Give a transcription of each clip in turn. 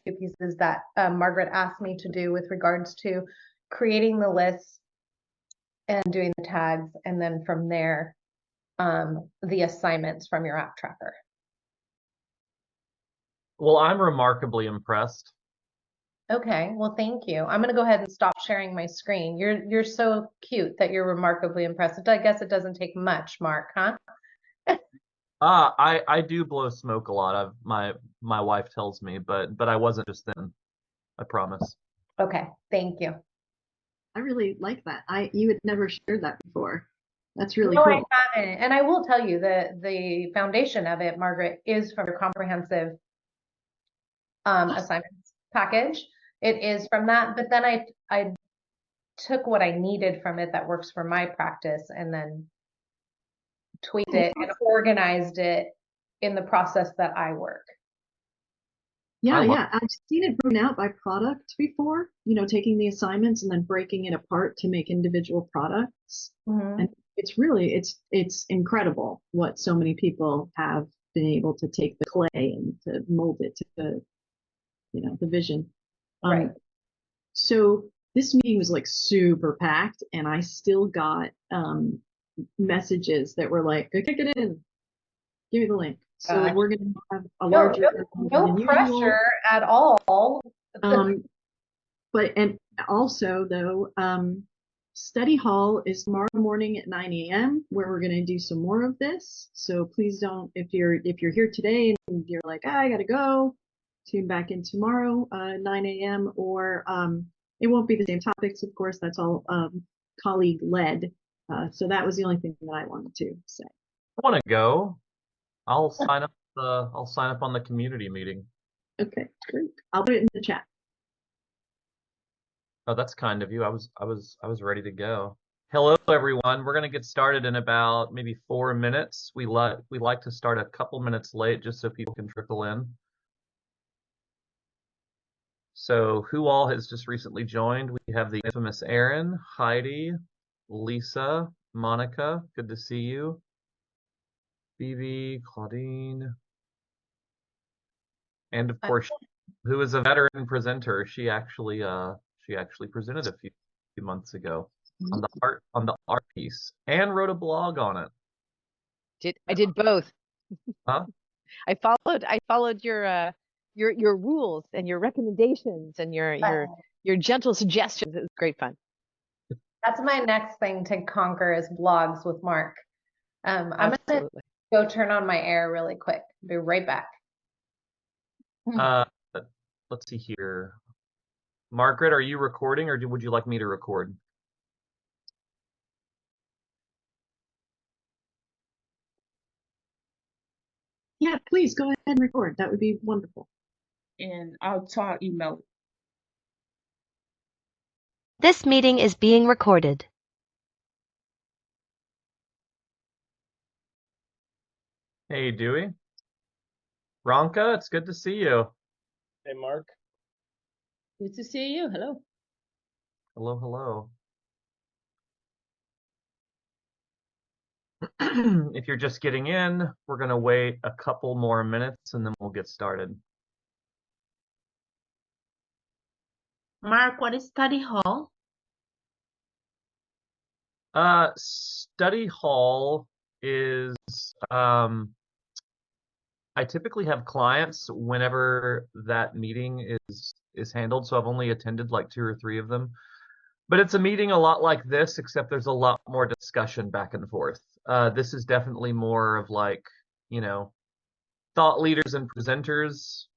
two pieces that Margaret asked me to do with regards to creating the list and doing the tags, and then from there, the assignments from your app tracker. Well, I'm remarkably impressed. Okay, well, thank you. I'm gonna go ahead and stop sharing my screen. You're so cute that you're remarkably impressed. I guess it doesn't take much, Mark, huh? I do blow smoke a lot. My wife tells me, but I wasn't just then. I promise. Okay, thank you. I really like that. You had never shared that before. That's really No, cool. I haven't. And I will tell you that the foundation of it, Margaret, is from your comprehensive assignments package. It is from that, but then I took what I needed from it that works for my practice and then tweaked it and organized it in the process that I work. Yeah, yeah. I've seen it broken out by product before, you know, taking the assignments and then breaking it apart to make individual products. And it's really, it's incredible what so many people have been able to take the clay and to mold it to the, you know, the vision. Right. So this meeting was like super packed, and I still got messages that were like, "Go kick it in, give me the link." So we're going to have a larger no pressure at all. But and also though, study hall is tomorrow morning at 9 a.m. where we're going to do some more of this. So please don't, if you're here today and you're like, I gotta go, tune back in tomorrow 9 a.m. or it won't be the same topics, of course. That's all colleague led. So that was the only thing that I wanted to say. I want to go. I'll sign up. I'll sign up on the community meeting. Okay, great. I'll put it in the chat. Oh, that's kind of you. I was ready to go. Hello, everyone. We're going to get started in about maybe 4 minutes. We like to start a couple minutes late just so people can trickle in. So who all has just recently joined? We have the infamous Erin, Heidi, Lisa, Monica. Good to see you. Phoebe, Claudine, and of course, who is a veteran presenter. She actually presented a few months ago on the art piece and wrote a blog on it. I did both. Huh? I followed your rules and your recommendations and your gentle suggestions. It was great fun. That's my next thing to conquer is blogs with Mark. I'm gonna go turn on my air really quick. Be right back. Let's see here. Margaret, are you recording or would you like me to record? Yeah, please go ahead and record. That would be wonderful. And I'll email it. This meeting is being recorded. Hey, Dewey. Ronka, it's good to see you. Hey, Mark. Good to see you. Hello. Hello, hello. If you're just getting in, we're going to wait a couple more minutes and then we'll get started. Mark, what is study hall? Study hall is I typically have clients whenever that meeting is handled, so I've only attended like 2 or 3 of them. But it's a meeting a lot like this, except there's a lot more discussion back and forth. This is definitely more of like, you know, thought leaders and presenters,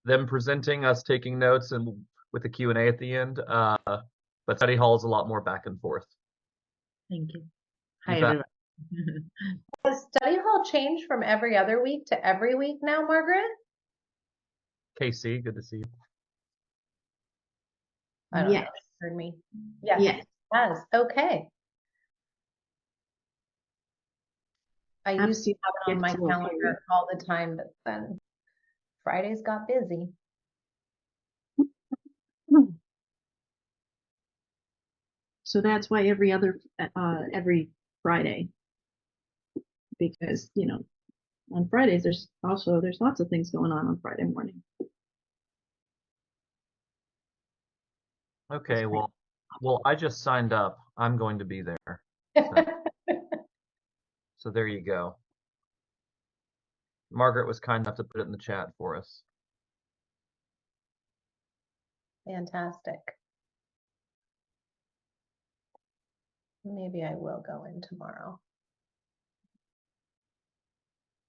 them presenting, us taking notes, and with the Q&A at the end. But study hall is a lot more back and forth. Thank you. Hi, everyone. Has study hall changed from every other week to every week now, Margaret? Casey, good to see you. I don't know. Heard me. Yes. Yes. It has. Okay. I used to have it on my calendar all the time, but then Fridays got busy. So that's why every Friday, because, you know, on Fridays there's lots of things going on Friday morning. Okay, well, I just signed up. I'm going to be there. So there you go. Margaret was kind enough to put it in the chat for us. Fantastic. Maybe I will go in tomorrow.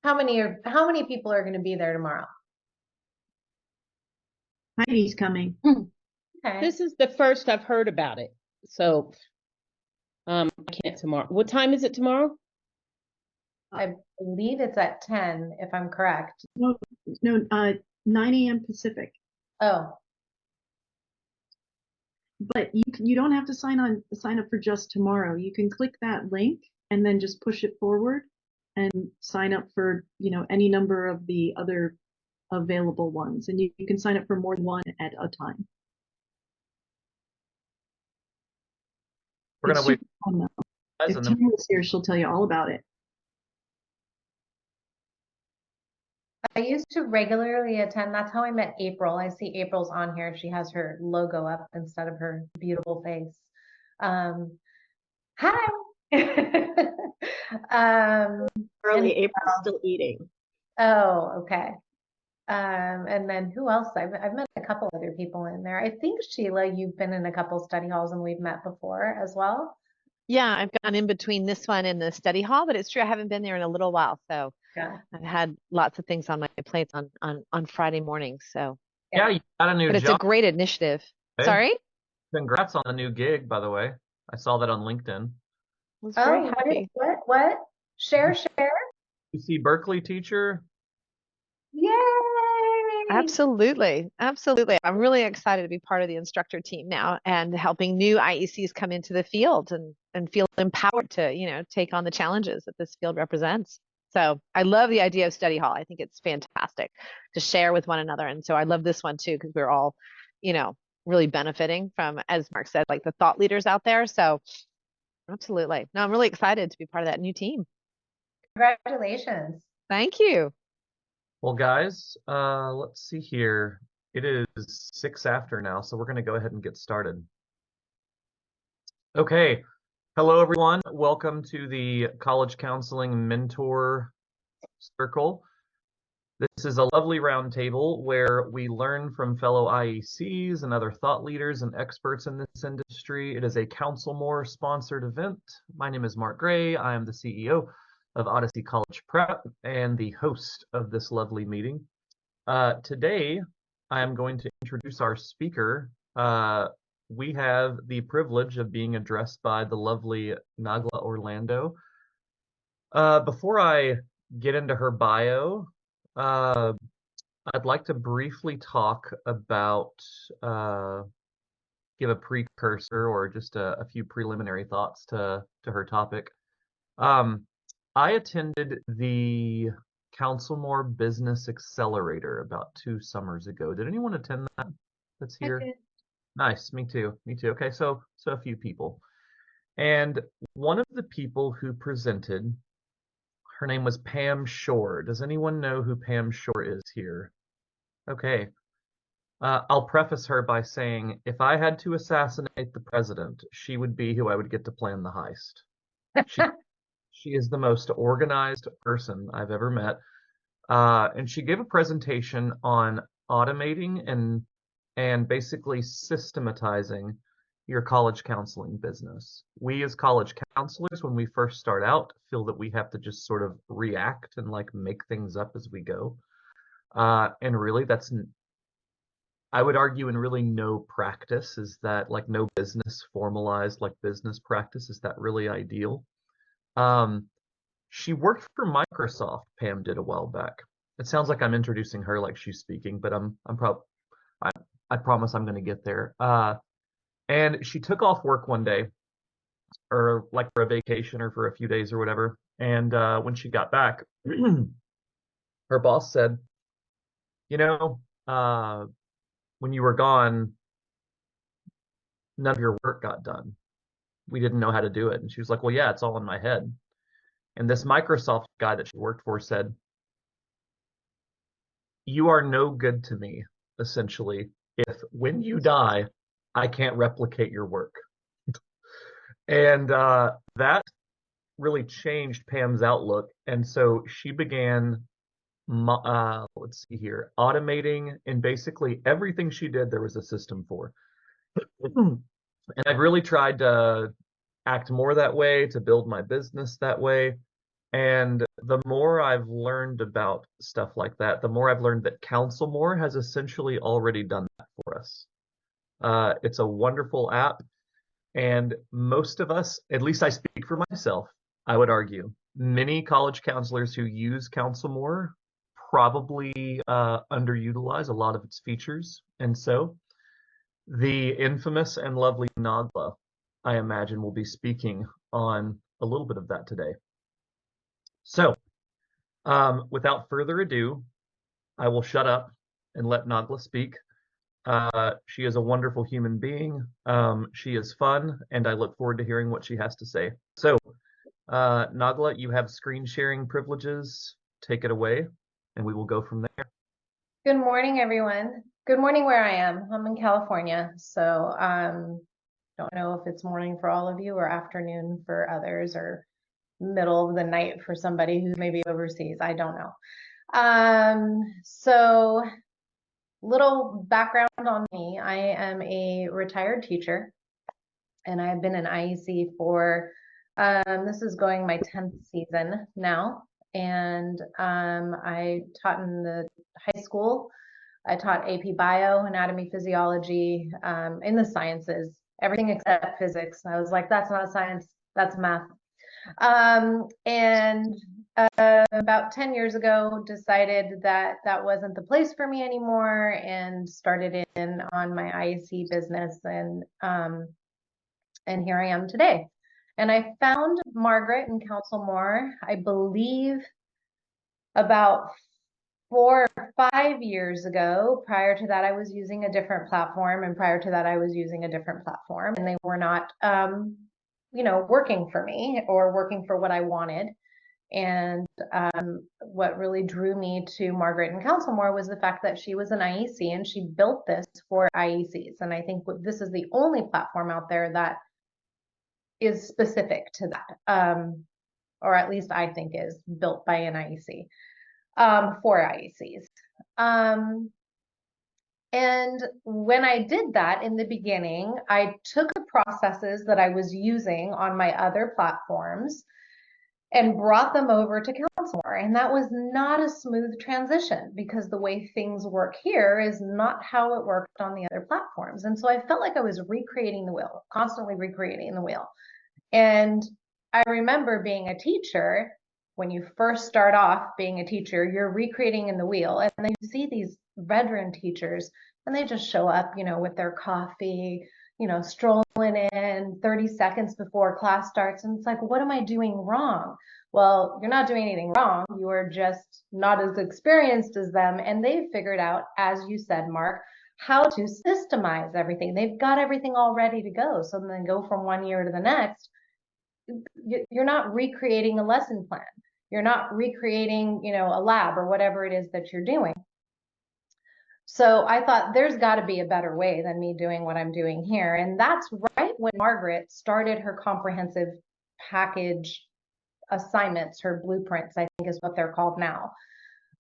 How many people are going to be there tomorrow? Heidi's coming. Okay. This is the first I've heard about it. So I can't tomorrow. What time is it tomorrow? I believe it's at 10, if I'm correct. No, 9 a.m. Pacific. Oh, But you don't have to sign up for just tomorrow. You can click that link and then just push it forward and sign up for, any number of the other available ones. And you can sign up for more than one at a time. We're It's gonna wait. super fun, though. Guys, If and then Tina was here, she'll tell you all about it. I used to regularly attend. That's how I met April. I see April's on here. She has her logo up instead of her beautiful face. Hi. Early and- April's still eating. Oh, okay. And then who else? I've met a couple other people in there. I think Sheila, you've been in a couple study halls and we've met before as well. Yeah, I've gone in between this one and the study hall, but it's true I haven't been there in a little while. So Yeah. I've had lots of things on my plate on Friday mornings. So, yeah, you got a new but it's a job. great initiative. Hey. Sorry? Congrats on the new gig, by the way. I saw that on LinkedIn. I was very Oh, happy. what? Share. You see Berkeley teacher? Yay! Absolutely. Absolutely. I'm really excited to be part of the instructor team now and helping new IECs come into the field and feel empowered to, take on the challenges that this field represents. So I love the idea of study hall. I think it's fantastic to share with one another. And so I love this one too, because we're all, really benefiting from, as Mark said, like the thought leaders out there. So absolutely. No, I'm really excited to be part of that new team. Congratulations. Thank you. Well, guys, let's see here. It is 6 after now, so we're going to go ahead and get started. Okay. Hello, everyone. Welcome to the College Counseling Mentor Circle. This is a lovely roundtable where we learn from fellow IECs and other thought leaders and experts in this industry. It is a CounselMore sponsored event. My name is Mark Gray. I am the CEO of Odyssey College Prep and the host of this lovely meeting. Today, I am going to introduce our speaker. We have the privilege of being addressed by the lovely Nagla Orlando. Before I get into her bio, I'd like to briefly talk about, give a precursor or just a few preliminary thoughts to her topic. I attended the CounselMore Business Accelerator about 2 summers ago. Did anyone attend that that's here? Nice, me too. Okay, so a few people. And one of the people who presented, her name was Pam Shore. Does anyone know who Pam Shore is here? Okay. I'll preface her by saying, if I had to assassinate the president, she would be who I would get to plan the heist. She is the most organized person I've ever met. And she gave a presentation on automating and basically systematizing your college counseling business. We as college counselors, when we first start out, feel that we have to just sort of react and like make things up as we go. And really I would argue in really no practice is that, like, no business formalized like business practice, is that really ideal? She worked for Microsoft, Pam did a while back. It sounds like I'm introducing her like she's speaking, but I promise I'm going to get there. And she took off work one day, or like for a vacation or for a few days or whatever. And when she got back, her boss said, when you were gone, none of your work got done. We didn't know how to do it. And she was like, well, yeah, it's all in my head. And this Microsoft guy that she worked for said, you are no good to me, essentially, if when you die, I can't replicate your work. And that really changed Pam's outlook. And so she began, let's see here, automating, and basically everything she did, there was a system for. And I've really tried to act more that way, to build my business that way. And the more I've learned about stuff like that, the more I've learned that CounselMore has essentially already done that for us. It's a wonderful app. And most of us, at least I speak for myself, I would argue, many college counselors who use CounselMore probably underutilize a lot of its features. And so the infamous and lovely Nagla, I imagine, will be speaking on a little bit of that today. So without further ado, I will shut up and let Nagla speak. She is a wonderful human being. She is fun, and I look forward to hearing what she has to say. So, Nagla, you have screen sharing privileges. Take it away, and we will go from there. Good morning, everyone. Good morning where I am. I'm in California, so don't know if it's morning for all of you or afternoon for others or middle of the night for somebody who's maybe overseas. I don't know. So little background on me. I am a retired teacher, and I've been in IEC for, this is going my 10th season now. And I taught in the high school. I taught AP Bio, Anatomy, Physiology, in the sciences, everything except physics. I was like, that's not science, that's math. And about 10 years ago, decided that that wasn't the place for me anymore and started in on my IEC business. And here I am today. And I found Margaret and CounselMore, I believe, about 4 or 5 years ago. Prior to that, I was using a different platform, and prior to that, I was using a different platform, and they were not, working for me or working for what I wanted. And what really drew me to Margaret and CounselMore was the fact that she was an IEC and she built this for IECs. And I think this is the only platform out there that is specific to that, or at least I think is built by an IEC for IECs. And when I did that in the beginning, I took the processes that I was using on my other platforms and brought them over to CounselMore. And that was not a smooth transition because the way things work here is not how it worked on the other platforms. And so I felt like I was recreating the wheel, constantly recreating the wheel. And I remember being a teacher, when you first start off being a teacher, you're recreating in the wheel. And then you see these veteran teachers and they just show up, with their coffee, strolling in 30 seconds before class starts. And it's like, what am I doing wrong? Well, you're not doing anything wrong. You are just not as experienced as them. And they've figured out, as you said, Mark, how to systemize everything. They've got everything all ready to go. So then go from one year to the next. You're not recreating a lesson plan. You're not recreating, a lab or whatever it is that you're doing. So I thought there's got to be a better way than me doing what I'm doing here. And that's right when Margaret started her comprehensive package assignments, her blueprints, I think is what they're called now.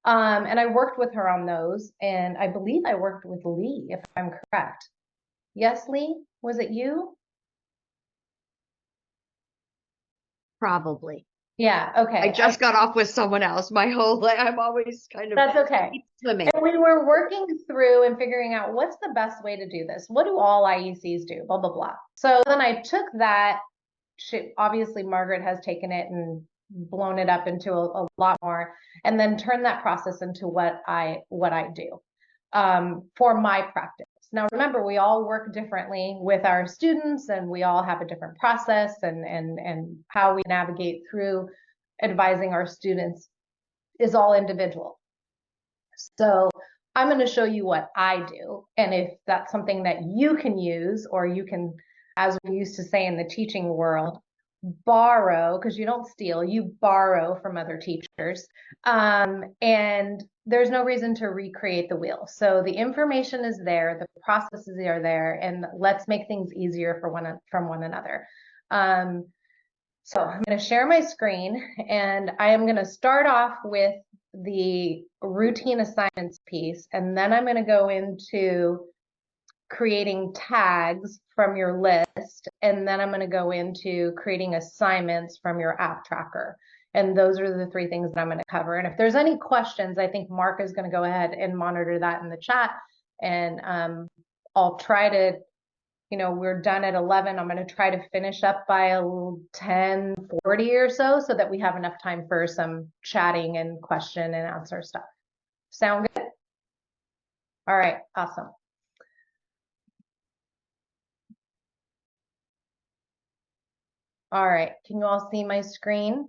And I worked with her on those. And I believe I worked with Lee, if I'm correct. Yes, Lee? Was it you? Probably. Yeah, okay. I just got off with someone else. My whole life, I'm always kind of That's okay. swimming. And we were working through and figuring out what's the best way to do this. What do all IECs do? Blah, blah, blah. So then I took that. Obviously, Margaret has taken it and blown it up into a lot more, and then turned that process into what I do for my practice. Now, remember, we all work differently with our students, and we all have a different process, and how we navigate through advising our students is all individual. So I'm going to show you what I do. And if that's something that you can use, or you can, as we used to say in the teaching world, borrow, because you don't steal, you borrow from other teachers. And there's no reason to recreate the wheel. So the information is there, the processes are there, and let's make things easier from one another. So I'm going to share my screen, and I am going to start off with the routine assignments piece, and then I'm going to go into creating tags from your list, and then I'm going to go into creating assignments from your app tracker. And those are the three things that I'm going to cover. And if there's any questions, I think Mark is going to go ahead and monitor that in the chat. And I'll try to, we're done at 11. I'm going to try to finish up by 10:40 or so that we have enough time for some chatting and question and answer stuff. Sound good? All right, awesome. All right, can you all see my screen?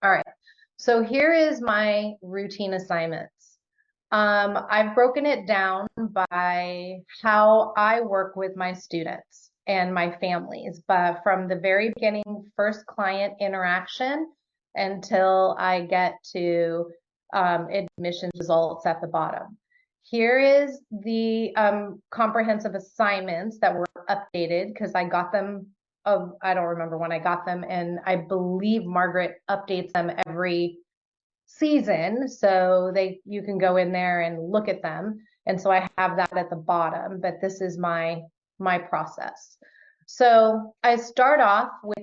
All right, so here is my routine assignments. I've broken it down by how I work with my students and my families, but from the very beginning, first client interaction until I get to admission results at the bottom. Here is the comprehensive assignments that were updated because I got them. I don't remember when I got them, and I believe Margaret updates them every season, so you can go in there and look at them. And so I have that at the bottom, but this is my process. So I start off with,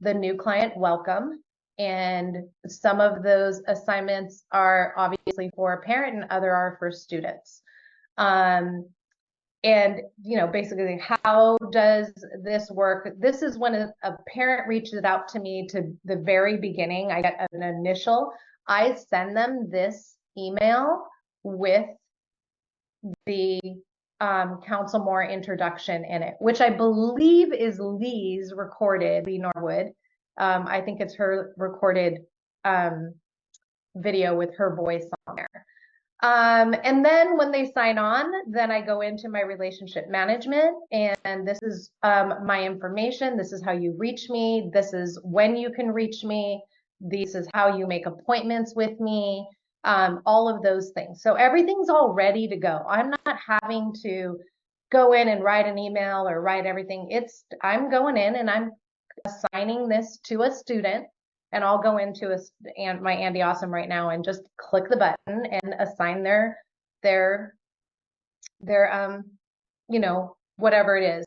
the new client welcome, and some of those assignments are obviously for a parent and other are for students. And, basically, how does this work? This is when a parent reaches out to me to the very beginning. I get an initial. I send them this email with the CounselMore introduction in it, which I believe is Lee's recorded, Lee Norwood. I think it's her recorded video with her voice on there. And then when they sign on, then I go into my relationship management, and this is my information. This is how you reach me. This is when you can reach me. This is how you make appointments with me, all of those things. So everything's all ready to go. I'm not having to go in and write an email or write everything. I'm going in and I'm assigning this to a student. And I'll go into my Andy Awesome right now and just click the button and assign their whatever it is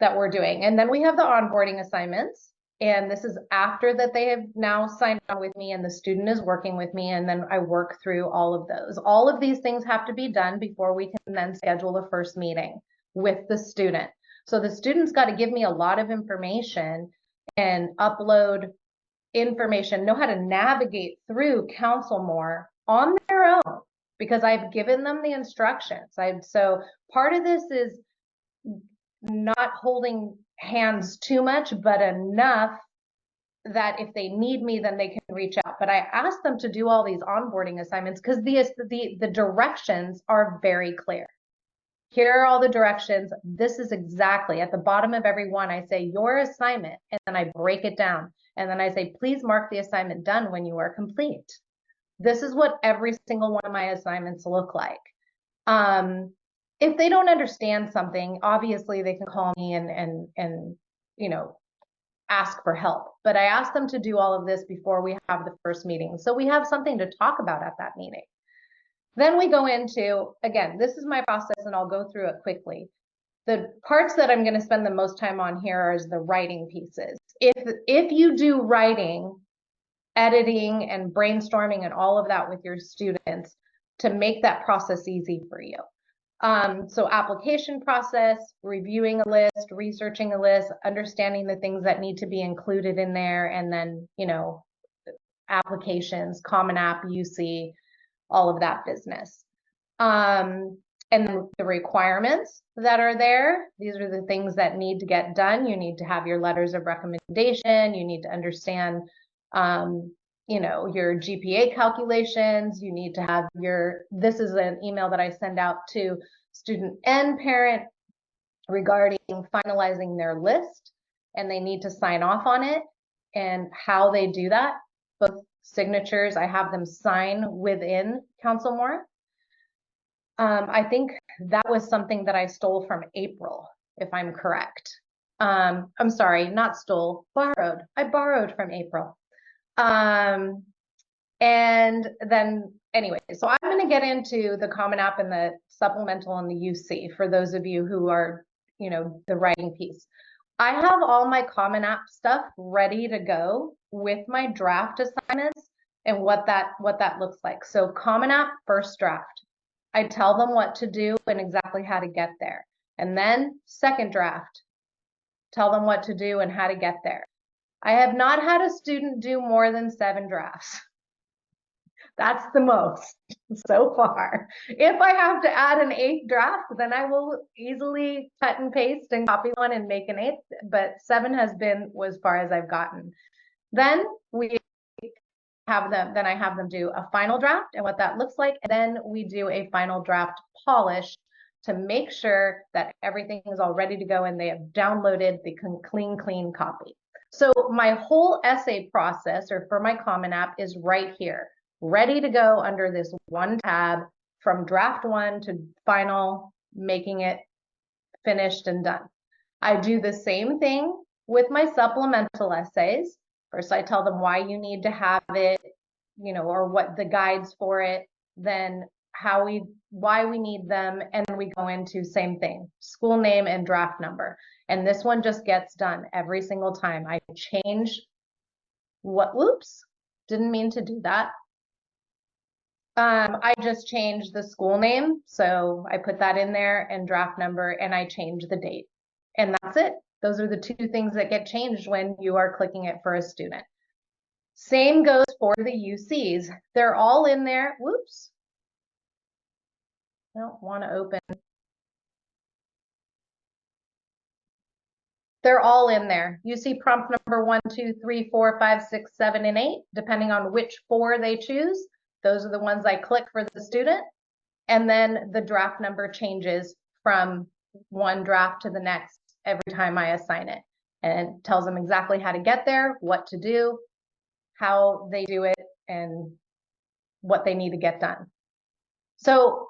that we're doing. And then we have the onboarding assignments. And this is after that they have now signed on with me and the student is working with me. And then I work through all of those. All of these things have to be done before we can then schedule the first meeting with the student. So the student's got to give me a lot of information and upload information, know how to navigate through CounselMore on their own, because I've given them the instructions. So part of this is not holding hands too much, but enough that if they need me, then they can reach out. But I asked them to do all these onboarding assignments because the directions are very clear. Here are all the directions. This is exactly at the bottom of every one. I say your assignment, and then I break it down. And then I say, please mark the assignment done when you are complete. This is what every single one of my assignments look like. If they don't understand something, obviously they can call me and ask for help. But I ask them to do all of this before we have the first meeting, so we have something to talk about at that meeting. Then we go into, again, this is my process, and I'll go through it quickly. The parts that I'm going to spend the most time on here is the writing pieces. If you do writing, editing, and brainstorming and all of that with your students to make that process easy for you. So application process, reviewing a list, researching a list, understanding the things that need to be included in there, and then, applications, Common App, UC, all of that business. And then the requirements that are there, these are the things that need to get done. You need to have your letters of recommendation. You need to understand, your GPA calculations. You need to have this is an email that I send out to student and parent regarding finalizing their list, and they need to sign off on it, and how they do that, both signatures. I have them sign within CounselMore. I think that was something that I stole from April, if I'm correct. I'm sorry, not stole, borrowed. I borrowed from April. And then anyway, so I'm going to get into the Common App and the supplemental and the UC for those of you who are, you know, the writing piece. I have all my Common App stuff ready to go with my draft assignments and what that looks like. So Common App first draft. I tell them what to do and exactly how to get there. And then second draft, tell them what to do and how to get there. I have not had a student do more than 7 drafts. That's the most so far. If I have to add an 8th draft, then I will easily cut and paste and copy one and make an 8th, but 7 was as far as I've gotten. Then I have them do a final draft and what that looks like. And then we do a final draft polish to make sure that everything is all ready to go and they have downloaded the clean copy. So my whole essay process, or for my Common App, is right here, ready to go under this one tab from draft 1 to final, making it finished and done. I do the same thing with my supplemental essays. First, I tell them why you need to have it, you know, or what the guides for it, then why we need them, and we go into same thing, school name and draft number. And this one just gets done every single time. I change oops, didn't mean to do that. I just changed the school name, so I put that in there, and draft number, and I change the date. And that's it. Those are the 2 things that get changed when you are clicking it for a student. Same goes for the UCs. They're all in there. Whoops. I don't want to open. They're all in there. You see prompt number 1, 2, 3, 4, 5, 6, 7, and 8, depending on which 4 they choose. Those are the ones I click for the student. And then the draft number changes from one draft to the next every time I assign it, and tells them exactly how to get there, what to do, how they do it, and what they need to get done. So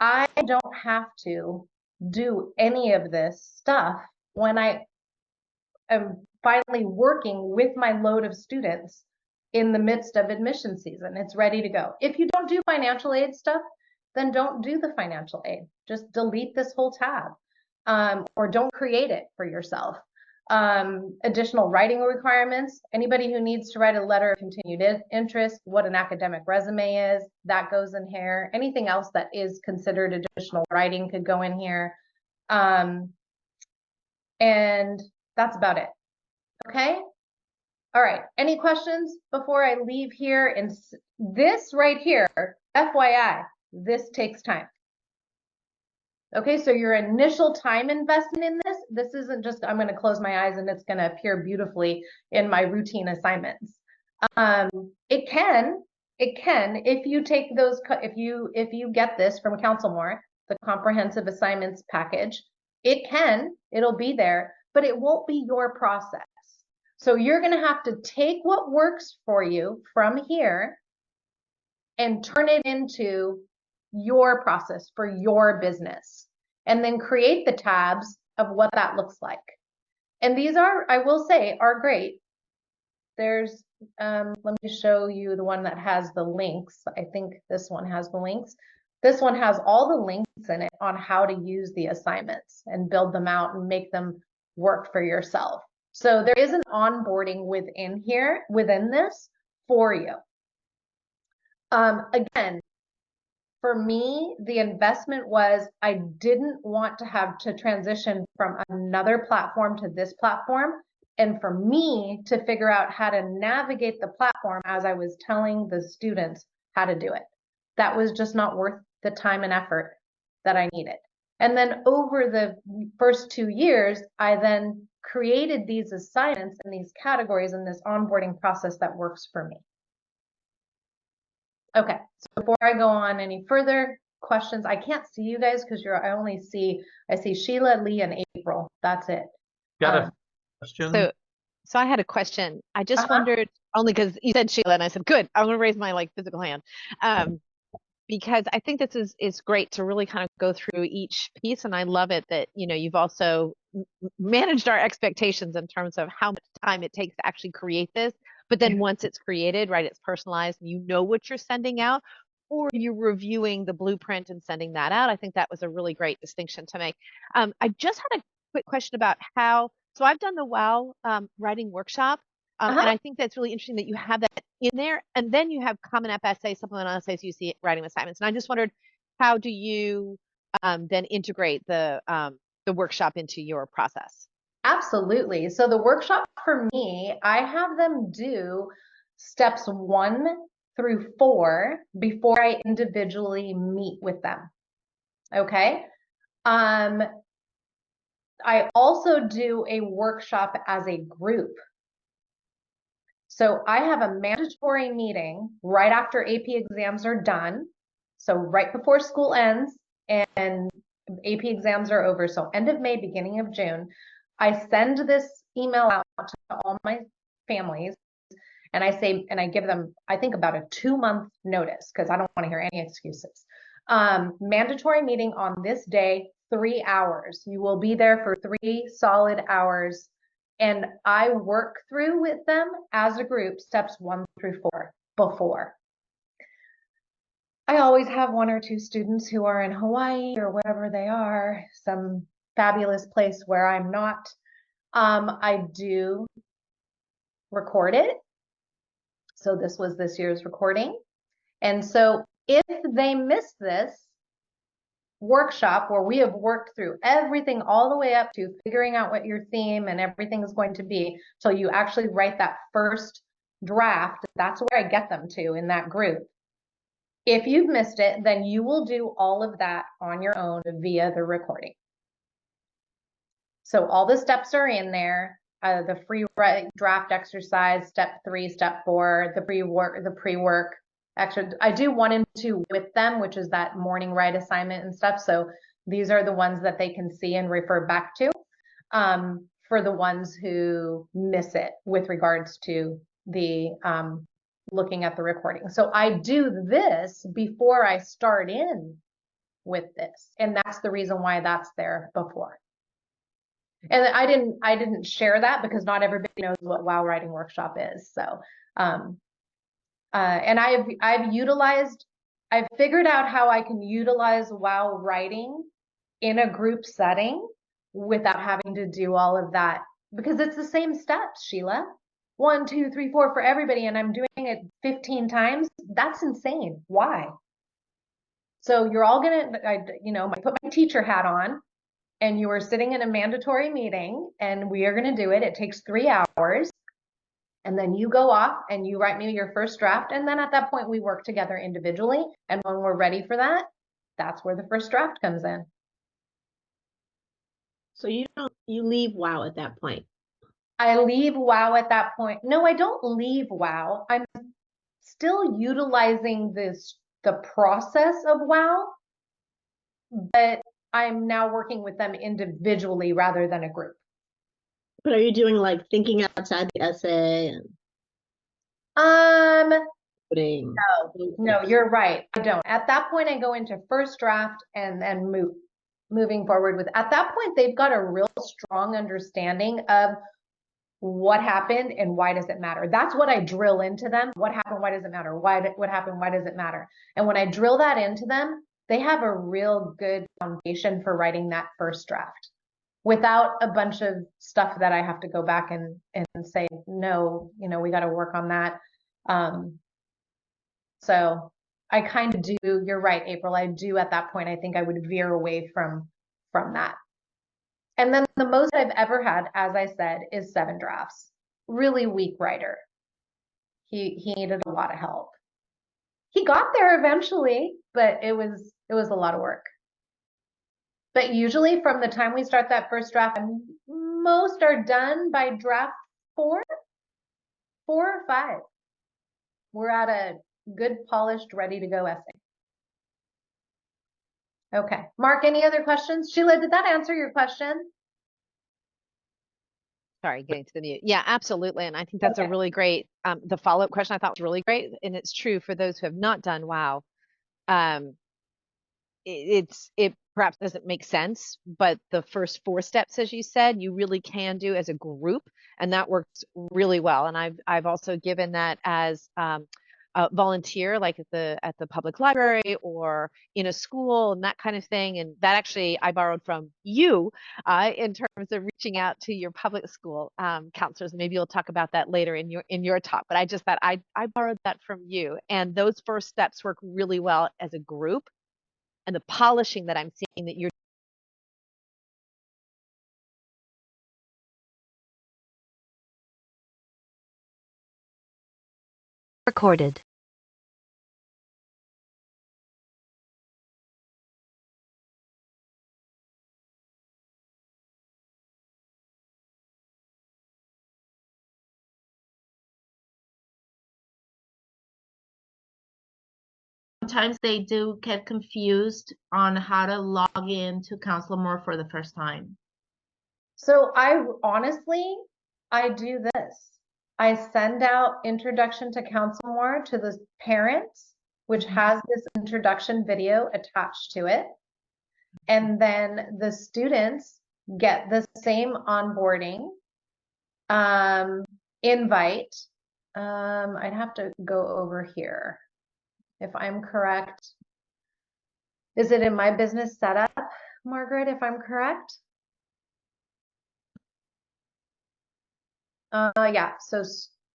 I don't have to do any of this stuff when I am finally working with my load of students in the midst of admission season. It's ready to go. If you don't do financial aid stuff, then don't do the financial aid. Just delete this whole tab, or don't create it for yourself. Additional writing requirements. Anybody who needs to write a letter of continued interest, what an academic resume is, that goes in here. Anything else that is considered additional writing could go in here. And that's about it. Okay. All right. Any questions before I leave here? And this right here, FYI, this takes time. Okay, so your initial time investment in this isn't just, I'm going to close my eyes and it's going to appear beautifully in my routine assignments. It can, if you take those, if you get this from CounselMore, the comprehensive assignments package, it'll be there, but it won't be your process. So you're going to have to take what works for you from here and turn it into your process for your business, and then create the tabs of what that looks like. And these are, I will say, are great. There's, let me show you the one that has the links. I think this one has the links. This one has all the links in it on how to use the assignments and build them out and make them work for yourself. So there is an onboarding within this for you. Again, for me, the investment was I didn't want to have to transition from another platform to this platform, and for me to figure out how to navigate the platform as I was telling the students how to do it. That was just not worth the time and effort that I needed. And then over the first 2 years, I then created these assignments and these categories and this onboarding process that works for me. Okay, so before I go on any further questions, I can't see you guys because I see Sheila, Lee, and April. That's it. Got a question? So I had a question. I just Uh-huh. wondered, only because you said Sheila, and I said, good, I'm going to raise my like physical hand. Because I think this is great to really kind of go through each piece, and I love it that you've also managed our expectations in terms of how much time it takes to actually create this. But then once it's created, right, it's personalized, and you know what you're sending out, or you're reviewing the blueprint and sending that out. I think that was a really great distinction to make. I just had a quick question about how. So I've done the WOW writing workshop, and Uh-huh. I think that's really interesting that you have that in there, and then you have Common App essays, supplemental essays, UC writing assignments. And I just wondered, how do you then integrate the workshop into your process? Absolutely. So the workshop for me, I have them do steps 1 through 4 before I individually meet with them. Okay. I also do a workshop as a group. So I have a mandatory meeting right after AP exams are done. So right before school ends and AP exams are over. So end of May, beginning of June, I send this email out to all my families and I say, and I give them, I think about a 2-month notice because I don't want to hear any excuses. Mandatory meeting on this day, 3 hours. You will be there for 3 solid hours. And I work through with them as a group steps 1 through 4 before. I always have 1 or 2 students who are in Hawaii or wherever they are, some fabulous place where I'm not. I do record it. So this was this year's recording. And so if they miss this workshop where we have worked through everything all the way up to figuring out what your theme and everything is going to be till you actually write that first draft, that's where I get them to in that group. If you've missed it, then you will do all of that on your own via the recording. So all the steps are in there. The free draft exercise, step 3, step 4, the pre-work. Actually, I do 1 and 2 with them, which is that morning write assignment and stuff. So these are the ones that they can see and refer back to for the ones who miss it with regards to the looking at the recording. So I do this before I start in with this. And that's the reason why that's there before. And I didn't share that because not everybody knows what WOW Writing Workshop is. So, and I've figured out how I can utilize WOW Writing in a group setting without having to do all of that because it's the same steps, Sheila. 1, 2, 3, 4 for everybody, and I'm doing it 15 times. That's insane. Why? So you're all gonna, I put my teacher hat on. And you are sitting in a mandatory meeting and we are going to do it. It takes 3 hours. And then you go off and you write me your first draft. And then at that point, we work together individually. And when we're ready for that, that's where the first draft comes in. So you leave WOW at that point. I leave WOW at that point. No, I don't leave WOW. I'm still utilizing the process of WOW, but I'm now working with them individually rather than a group. But are you doing like thinking outside the essay and putting? No, you're right. I don't. At that point, I go into first draft and then moving forward with. At that point, they've got a real strong understanding of what happened and why does it matter. That's what I drill into them. What happened? Why does it matter? What happened? Why does it matter? And when I drill that into them, they have a real good foundation for writing that first draft without a bunch of stuff that I have to go back and say, no, we got to work on that. So I kind of do, you're right, April, I do at that point, I think I would veer away from that. And then the most I've ever had, as I said, is 7 drafts. Really weak writer. He needed a lot of help. He got there eventually, but it was a lot of work. But usually from the time we start that first draft, most are done by draft 4 or 5. We're at a good, polished, ready to go essay. Okay, Mark, any other questions? Sheila, did that answer your question? Sorry, getting to the mute. Yeah, absolutely. And I think that's a really great, the follow-up question I thought was really great. And it's true for those who have not done WOW. Um, it perhaps doesn't make sense, but the first 4 steps, as you said, you really can do as a group, and that works really well. And I've also given that as a volunteer, like at the public library or in a school and that kind of thing. And that actually I borrowed from you in terms of reaching out to your public school counselors. Maybe you'll talk about that later in your talk. But I just thought I borrowed that from you, and those first steps work really well as a group. And the polishing that I'm seeing that you're Recorded. Sometimes they do get confused on how to log in to CounselMore for the first time. So I do this. I send out introduction to CounselMore to the parents, which has this introduction video attached to it. And then the students get the same onboarding invite. I'd have to go over here. If I'm correct, is it in my business setup, Margaret, if I'm correct? Yeah, so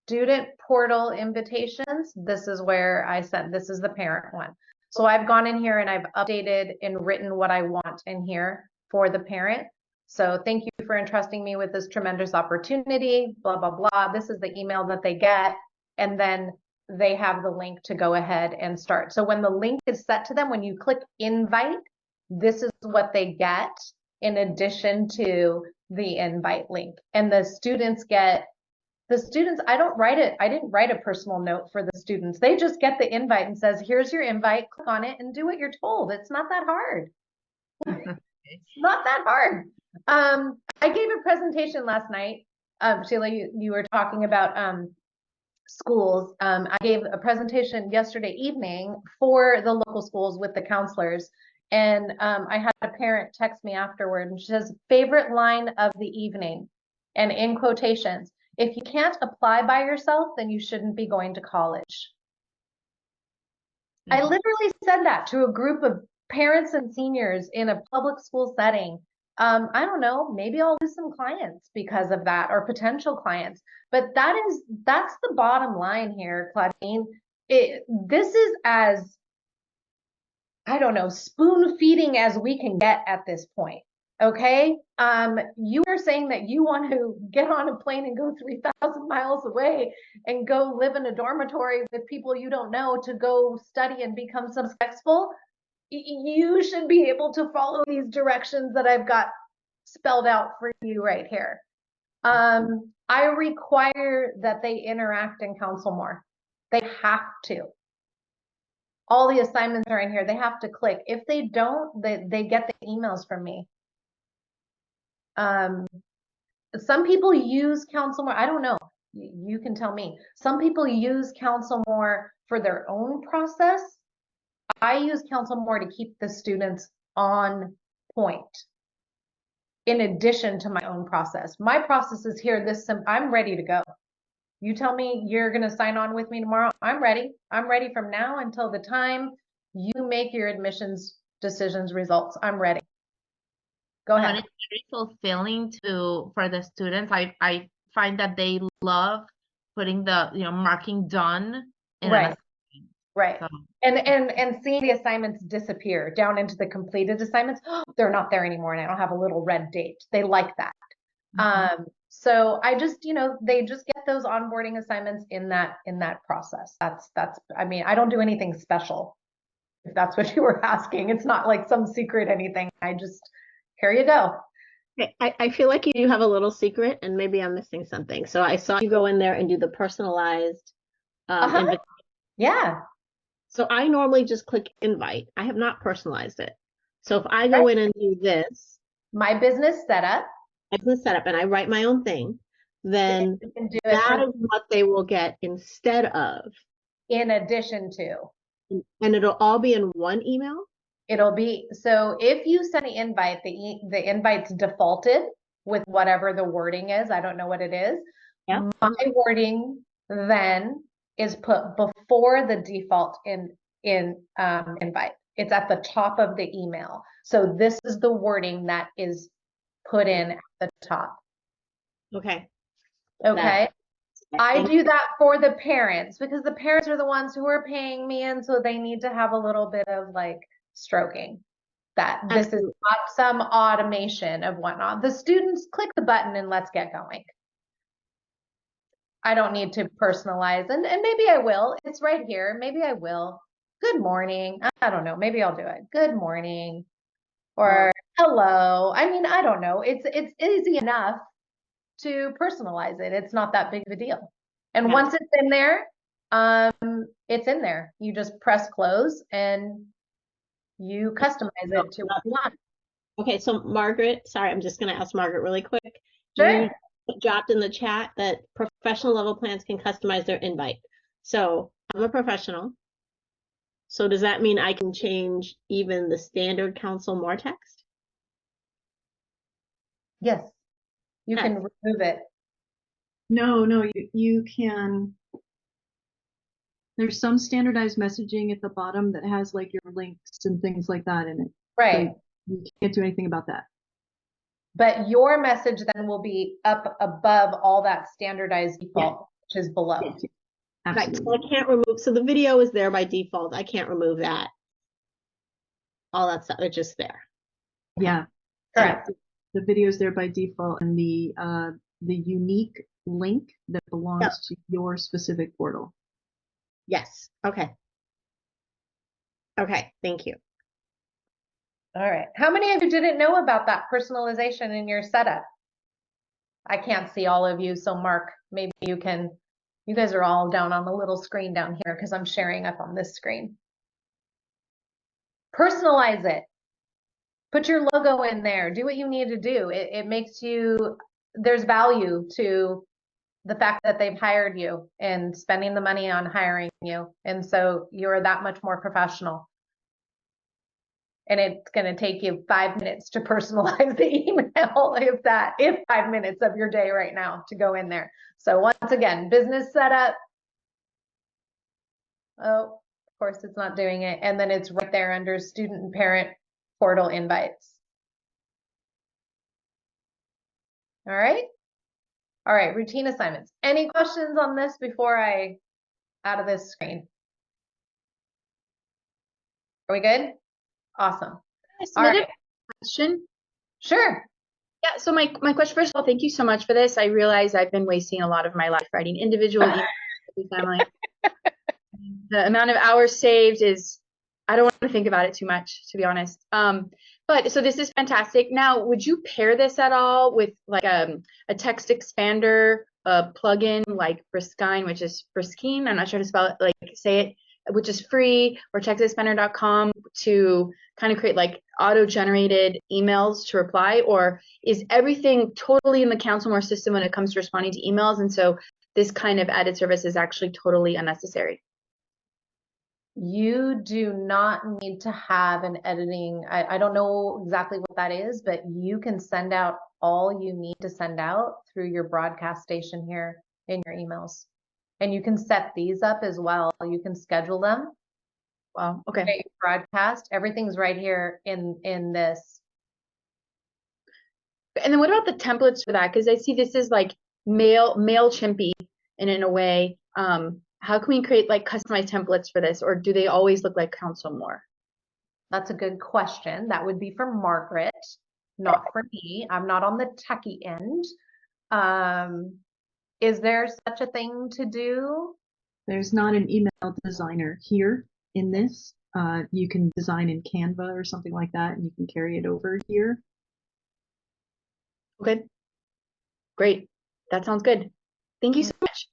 student portal invitations, this is where I sent, this is the parent one. So I've gone in here and I've updated and written what I want in here for the parent. So thank you for entrusting me with this tremendous opportunity, blah, blah, blah. This is the email that they get. And then they have the link to go ahead and start. So when the link is set to them, when you click invite, this is what they get in addition to the invite link. And the students, I don't write it. I didn't write a personal note for the students. They just get the invite and says, here's your invite, click on it and do what you're told. It's not that hard. It's not that hard. I gave a presentation last night. Sheila, you were talking about schools. I gave a presentation yesterday evening for the local schools with the counselors. And I had a parent text me afterward and she says, favorite line of the evening, and in quotations, if you can't apply by yourself, then you shouldn't be going to college. I literally said that to a group of parents and seniors in a public school setting. I don't know, maybe I'll lose some clients because of that, or potential clients, but that's the bottom line here, Claudine. This is as, I don't know, spoon feeding as we can get at this point. Okay. You are saying that you want to get on a plane and go 3,000 miles away and go live in a dormitory with people you don't know to go study and become successful. You should be able to follow these directions that I've got spelled out for you right here. I require that they interact in CounselMore. They have to. All the assignments are in here. They have to click. If they don't, they get the emails from me. Some people use CounselMore. I don't know. You can tell me. Some people use CounselMore for their own process. I use CounselMore to keep the students on point. In addition to my own process. My process is here. I'm ready to go. You tell me you're going to sign on with me tomorrow. I'm ready. I'm ready from now until the time you make your admissions decisions results. I'm ready. Go ahead. And it's very fulfilling for the students. I find that they love putting the marking done in right. Right. So. And seeing the assignments disappear down into the completed assignments, they're not there anymore and I don't have a little red date. They like that. Mm-hmm. So I just, they just get those onboarding assignments in that process. That's, I mean, I don't do anything special. If that's what you were asking, it's not like some secret anything. I just, here you go. I feel like you have a little secret and maybe I'm missing something. So I saw you go in there and do the personalized invitation. Yeah. So I normally just click invite. I have not personalized it. So if I go in and do this. My business setup. And I write my own thing. then You can do it that for, is what they will get instead of. in addition to. And it'll all be in one email? It'll be, so if you send the invite, the invite's defaulted with whatever the wording is. I don't know what it is. Yeah. My wording then is put before the default invite. It's at the top of the email. So this is the wording that is put in at the top. Okay. Okay. I do that for the parents because the parents are the ones who are paying me, and so they need to have a little bit of like stroking. That this is not some automation of whatnot. The students click the button and let's get going. I don't need to personalize, and maybe I will. It's right here. Maybe I will. Good morning. I don't know. Maybe I'll do it. Good morning, or hello. I mean, I don't know. It's easy enough to personalize it. It's not that big of a deal. And once it's in there, it's in there. You just press close and you customize it to what you want. Okay, so Margaret, sorry, I'm just going to ask Margaret really quick. Sure. You dropped in the chat that professional level plans can customize their invite. So I'm a professional. So does that mean I can change even the standard CounselMore text? Yes. You can remove it. No, you can. There's some standardized messaging at the bottom that has like your links and things like that in it. Right. So you can't do anything about that. But your message then will be up above all that standardized default, which is below. Yes, Right, absolutely. so I can't remove, so the video is there by default. I can't remove that. All that stuff, it's just there. Yeah. Correct. The video is there by default, and the unique link that belongs to your specific portal. Yes, okay. Okay, thank you. All right. How many of you didn't know about that personalization in your setup? I can't see all of you, so Mark, maybe you can. You guys are all down on the little screen down here because I'm sharing up on this screen. Personalize it. Put your logo in there. Do what you need to do. It makes you, there's value to the fact that they've hired you and spending the money on hiring you. And so you're that much more professional. And it's going to take you 5 minutes to personalize the email, if 5 minutes of your day right now to go in there. So once again, business setup. Oh, of course it's not doing it. And then it's right there under student and parent portal invites. All right. All right, routine assignments. Any questions on this before I out of this screen? Are we good? Awesome. All right. Question. Sure. Yeah, so my question, first of all, thank you so much for this. I realize I've been wasting a lot of my life writing individual emails to the family. The amount of hours saved is, I don't want to think about it too much, to be honest. But so this is fantastic. Now, would you pair this at all with like a text expander plugin like Briskine, which is Briskine? I'm not sure how to spell it, like say it, which is free, or textexpander.com to kind of create like auto-generated emails to reply? Or is everything totally in the CounselMore system when it comes to responding to emails, and so this kind of added service is actually totally unnecessary? You do not need to have an editing. I don't know exactly what that is, but you can send out all you need to send out through your broadcast station here in your emails. And you can set these up as well. You can schedule them. Wow. Okay. Broadcast. Everything's right here in this. And then what about the templates for that? Because I see this is like MailChimpy in a way. How can we create like customized templates for this, or do they always look like CounselMore? That's a good question. That would be for Margaret, not for me. I'm not on the techie end. Is there such a thing to do? There's not an email designer here in this. You can design in Canva or something like that, and you can carry it over here. Okay. Great. That sounds good. Thank you so much.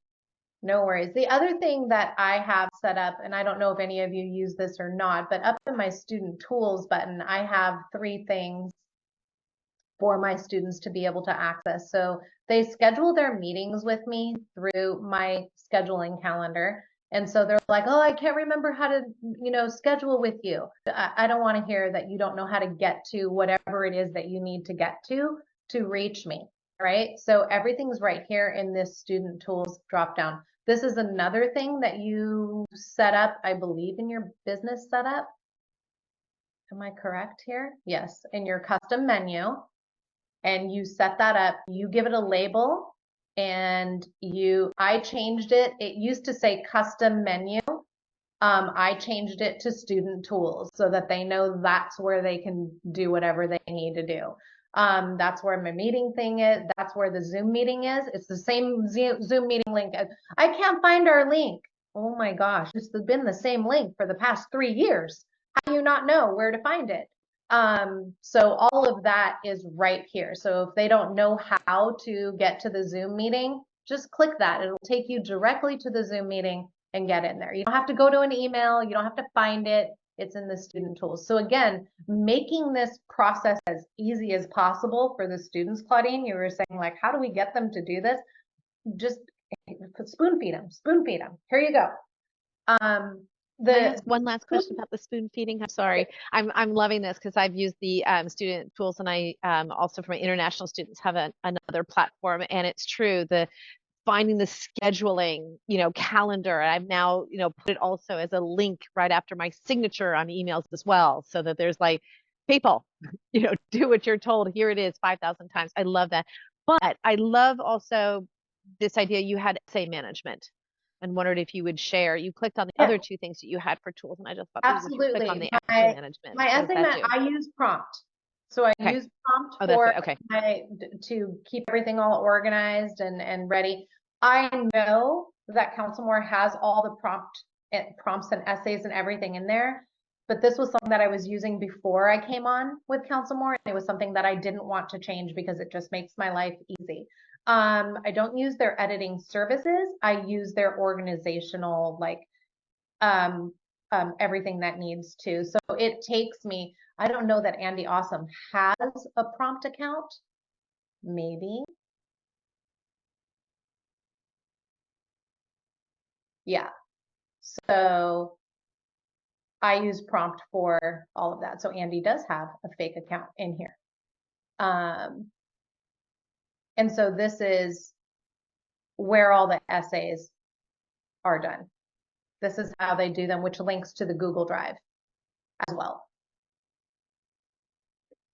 No worries. The other thing that I have set up, and I don't know if any of you use this or not, but up in my student tools button, I have 3 things. for my students to be able to access. So they schedule their meetings with me through my scheduling calendar. And so they're like, oh, I can't remember how to, schedule with you. I don't want to hear that you don't know how to get to whatever it is that you need to get to reach me, right? So everything's right here in this student tools dropdown. This is another thing that you set up, I believe, in your business setup. Am I correct here? Yes, in your custom menu. And you set that up, you give it a label, and I changed it. It used to say custom menu. I changed it to student tools so that they know that's where they can do whatever they need to do. That's where my meeting thing is. That's where the Zoom meeting is. It's the same Zoom meeting link. I can't find our link. Oh my gosh, it's been the same link for the past 3 years. How do you not know where to find it? So all of that is right here. So if they don't know how to get to the Zoom meeting, just click that. It'll take you directly to the Zoom meeting and get in there. You don't have to go to an email. You don't have to find it. It's in the student tools. So again, making this process as easy as possible for the students, Claudine. You were saying, like, how do we get them to do this? Just spoon feed them, spoon feed them. Here you go. Can I ask one last question about the spoon feeding? I'm sorry. I'm loving this because I've used the student tools, and I also for my international students have another platform, and it's true, the finding the scheduling, calendar. I've now, put it also as a link right after my signature on emails as well, so that there's like, people, do what you're told. Here it is 5,000 times. I love that. But I love also this idea you had essay management, and wondered if you would share. You clicked on the other two things that you had for tools, and I just thought, absolutely, click on the essay management. My essay I use prompt. So I use prompt to keep everything all organized and ready. I know that CounselMore has all the prompts and essays and everything in there, but this was something that I was using before I came on with CounselMore, and it was something that I didn't want to change because it just makes my life easy. I don't use their editing services. I use their organizational, everything that needs to. So it takes me, I don't know that Andy Awesome has a prompt account. Maybe. Yeah. So I use prompt for all of that. So Andy does have a fake account in here. And so this is where all the essays are done. This is how they do them, which links to the Google Drive as well.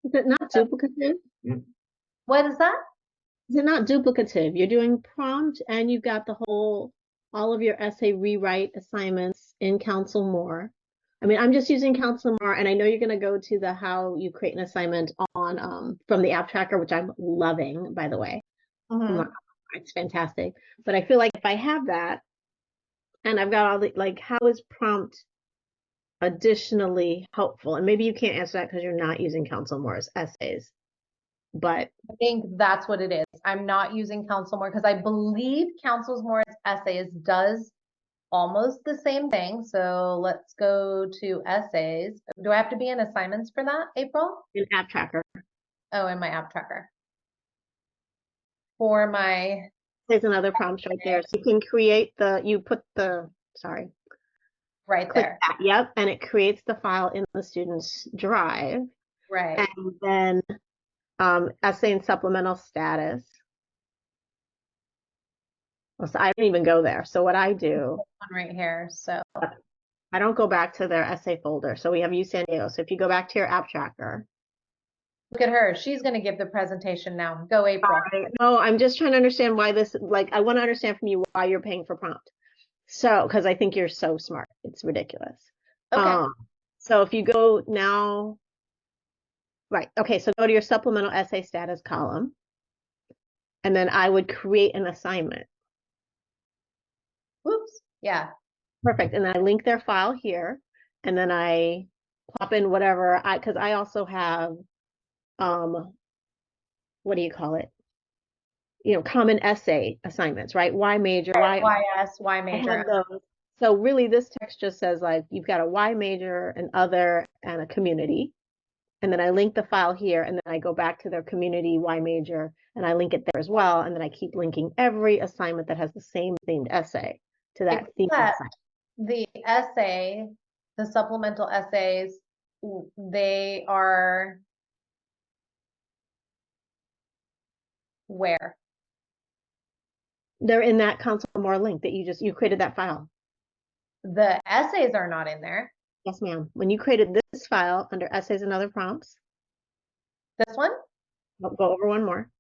Is it not duplicative? What is that? Is it not duplicative? You're doing prompt and you've got all of your essay rewrite assignments in CounselMore. I mean, I'm just using CounselMore, and I know you're going to go to the how you create an assignment on from the app tracker, which I'm loving, by the way. It's fantastic. But I feel like if I have that, and I've got all the, how is prompt additionally helpful? And maybe you can't answer that because you're not using CounselMore's essays. But I think that's what it is. I'm not using CounselMore because I believe CounselMore's essays does almost the same thing. So let's go to essays. Do I have to be in assignments for that, April? In app tracker. Oh, in my app tracker. For my... There's another prompt right there. So you can create you put the, sorry. Right there. That, yep. And it creates the file in the student's drive. Right. And then essay and supplemental status. So I don't even go there. So what I do right here. So I don't go back to their essay folder. So we have U San Diego. So if you go back to your app tracker. Look at her. She's going to give the presentation now. Go, April. No, I'm just trying to understand why this, I want to understand from you why you're paying for prompt. So, because I think you're so smart. It's ridiculous. Okay. So if you go now, right. Okay. So go to your supplemental essay status column. And then I would create an assignment. Whoops. Yeah. Perfect. And then I link their file here. And then I plop in whatever because I also have, what do you call it? Common essay assignments, right? Y major, Y major. So really this text just says you've got a Y major, an other, and a community. and then I link the file here, and then I go back to their community Y major, and I link it there as well, and then I keep linking every assignment that has the same themed essay to that themed Except assignment. the essay, the supplemental essays, they are where? They're in that CounselMore link that you created that file. The essays are not in there. Yes, ma'am. When you created this file under essays and other prompts, This one? I'll go over one more.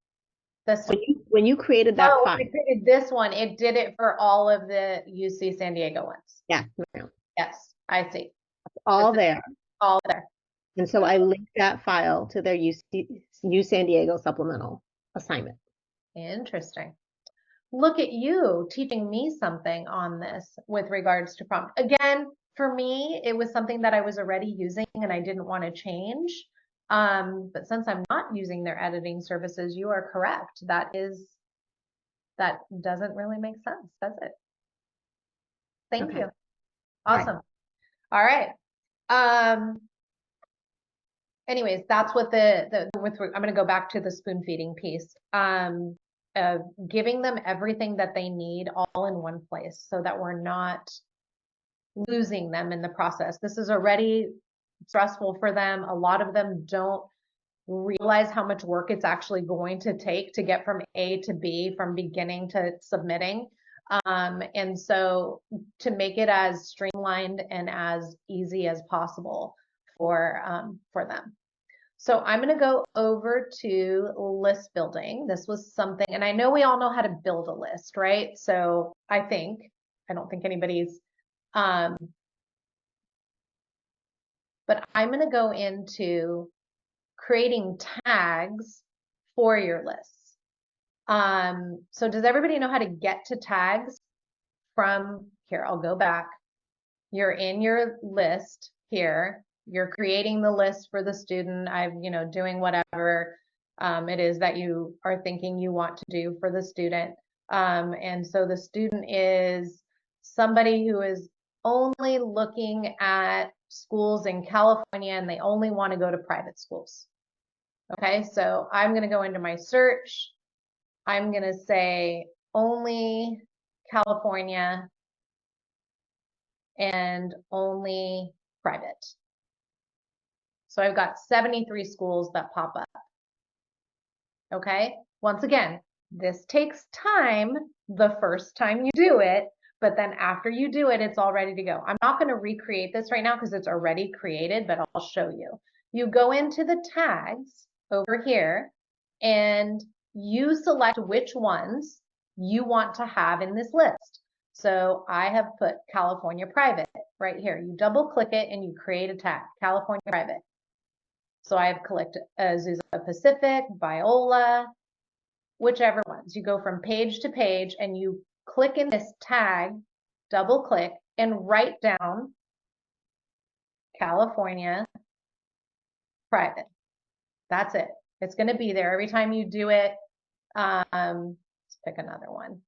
This one? When you created that Oh, file. when I created this one, it did it for all of the UC San Diego ones. Yeah, ma'am. Yes, I see. All This is there. all there. And so I linked that file to their U San Diego supplemental assignment. Interesting. Look at you teaching me something on this with regards to prompt. Again, for me, it was something that I was already using and I didn't want to change. But since I'm not using their editing services, you are correct. That doesn't really make sense, does it? Thank Okay. you. Awesome. All right. Anyways, that's what I'm going to go back to the spoon feeding piece. Giving them everything that they need all in one place so that we're not losing them in the process. This is already stressful for them. A lot of them don't realize how much work it's actually going to take to get from A to B, from beginning to submitting. And so to make it as streamlined and as easy as possible for them. So I'm going to go over to list building. This was something, and I know we all know how to build a list, right? So I don't think anybody's, but I'm going to go into creating tags for your lists. So does everybody know how to get to tags from here? I'll go back. You're in your list here. You're creating the list for the student. Doing whatever it is that you are thinking you want to do for the student. And so the student is somebody who is only looking at schools in California and they only want to go to private schools. Okay, so I'm going to go into my search. I'm going to say only California and only private. So I've got 73 schools that pop up. Okay, once again, this takes time the first time you do it, but then after you do it, it's all ready to go. I'm not going to recreate this right now because it's already created, but I'll show you. You go into the tags over here and you select which ones you want to have in this list. So I have put California private right here. You double click it and you create a tag, California private. So I've clicked Azusa Pacific, Biola, whichever ones. You go from page to page and you click in this tag, double click, and write down California private. That's it. It's going to be there every time you do it. Let's pick another one.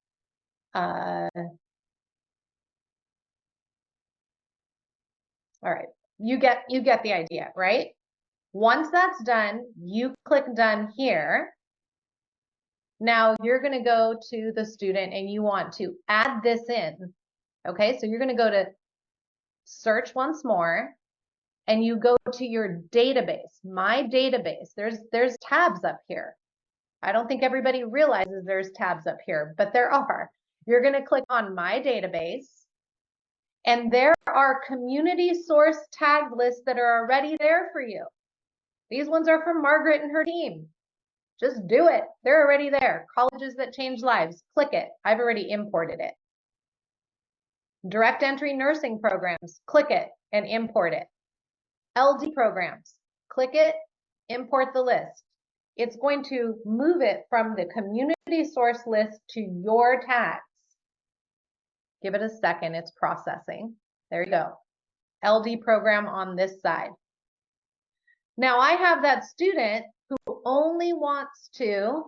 All right, you get the idea, right? Once that's done, you click done here. Now you're going to go to the student and you want to add this in. Okay, so you're going to go to search once more and you go to your database, my database. There's tabs up here. I don't think everybody realizes there's tabs up here, but there are. You're going to click on my database and there are community source tagged lists that are already there for you. These ones are from Margaret and her team. Just do it. They're already there. Colleges that change lives. Click it. I've already imported it. Direct entry nursing programs. Click it and import it. LD programs. Click it, import the list. It's going to move it from the community source list to your tags. Give it a second. It's processing. There you go. LD program on this side. Now I have that student who only wants to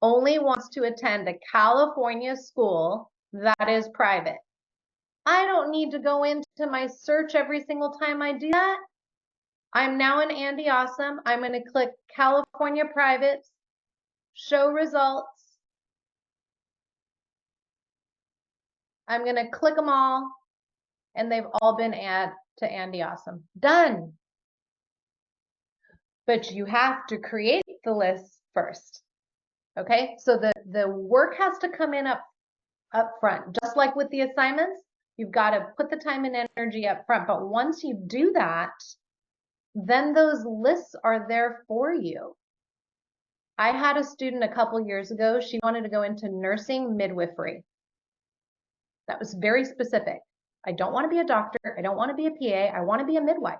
attend a California school that is private. I don't need to go into my search every single time I do that. I'm now in Andy Awesome. I'm going to click California privates, show results. I'm going to click them all, and they've all been added to Andy Awesome. Done. But you have to create the list first. Okay, so the work has to come in up front, just like with the assignments. You've got to put the time and energy up front. But once you do that, then those lists are there for you. I had a student a couple years ago. She wanted to go into nursing midwifery. That was very specific. I don't want to be a doctor. I don't want to be a PA. I want to be a midwife.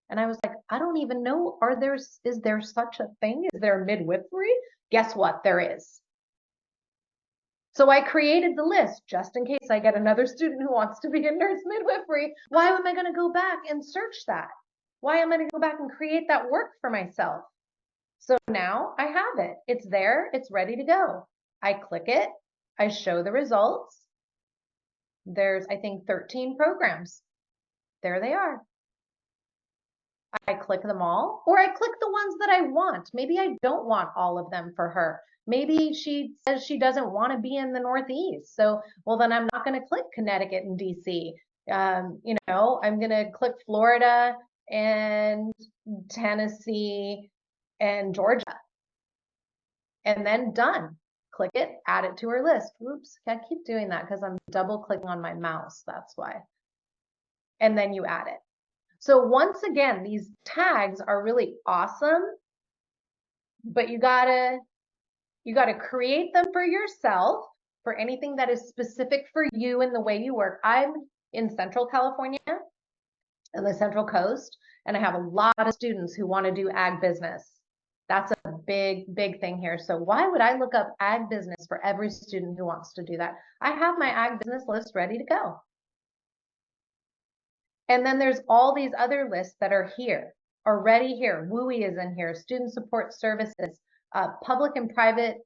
And I was like, I don't even know, is there such a thing? Is there midwifery? Guess what? There is. So I created the list just in case I get another student who wants to be a nurse midwifery. Why am I going to go back and search that? Why am I going to go back and create that work for myself? So now I have it. It's there. It's ready to go. I click it. I show the results. There's, I think, 13 programs. There they are. I click them all, or I click the ones that I want. Maybe I don't want all of them for her. Maybe she says she doesn't want to be in the Northeast. So, well, then I'm not going to click Connecticut and DC. You know, I'm going to click Florida and Tennessee and Georgia. And then done. Click it, add it to her list. Oops, I keep doing that because I'm double clicking on my mouse. That's why. And then you add it. So once again, these tags are really awesome, but you gotta create them for yourself, for anything that is specific for you and the way you work. I'm in Central California, in the Central Coast, and I have a lot of students who want to do ag business. That's a big, big thing here. So why would I look up ag business for every student who wants to do that? I have my ag business list ready to go. And then there's all these other lists that are here, already here. WUI is in here, student support services, public and private,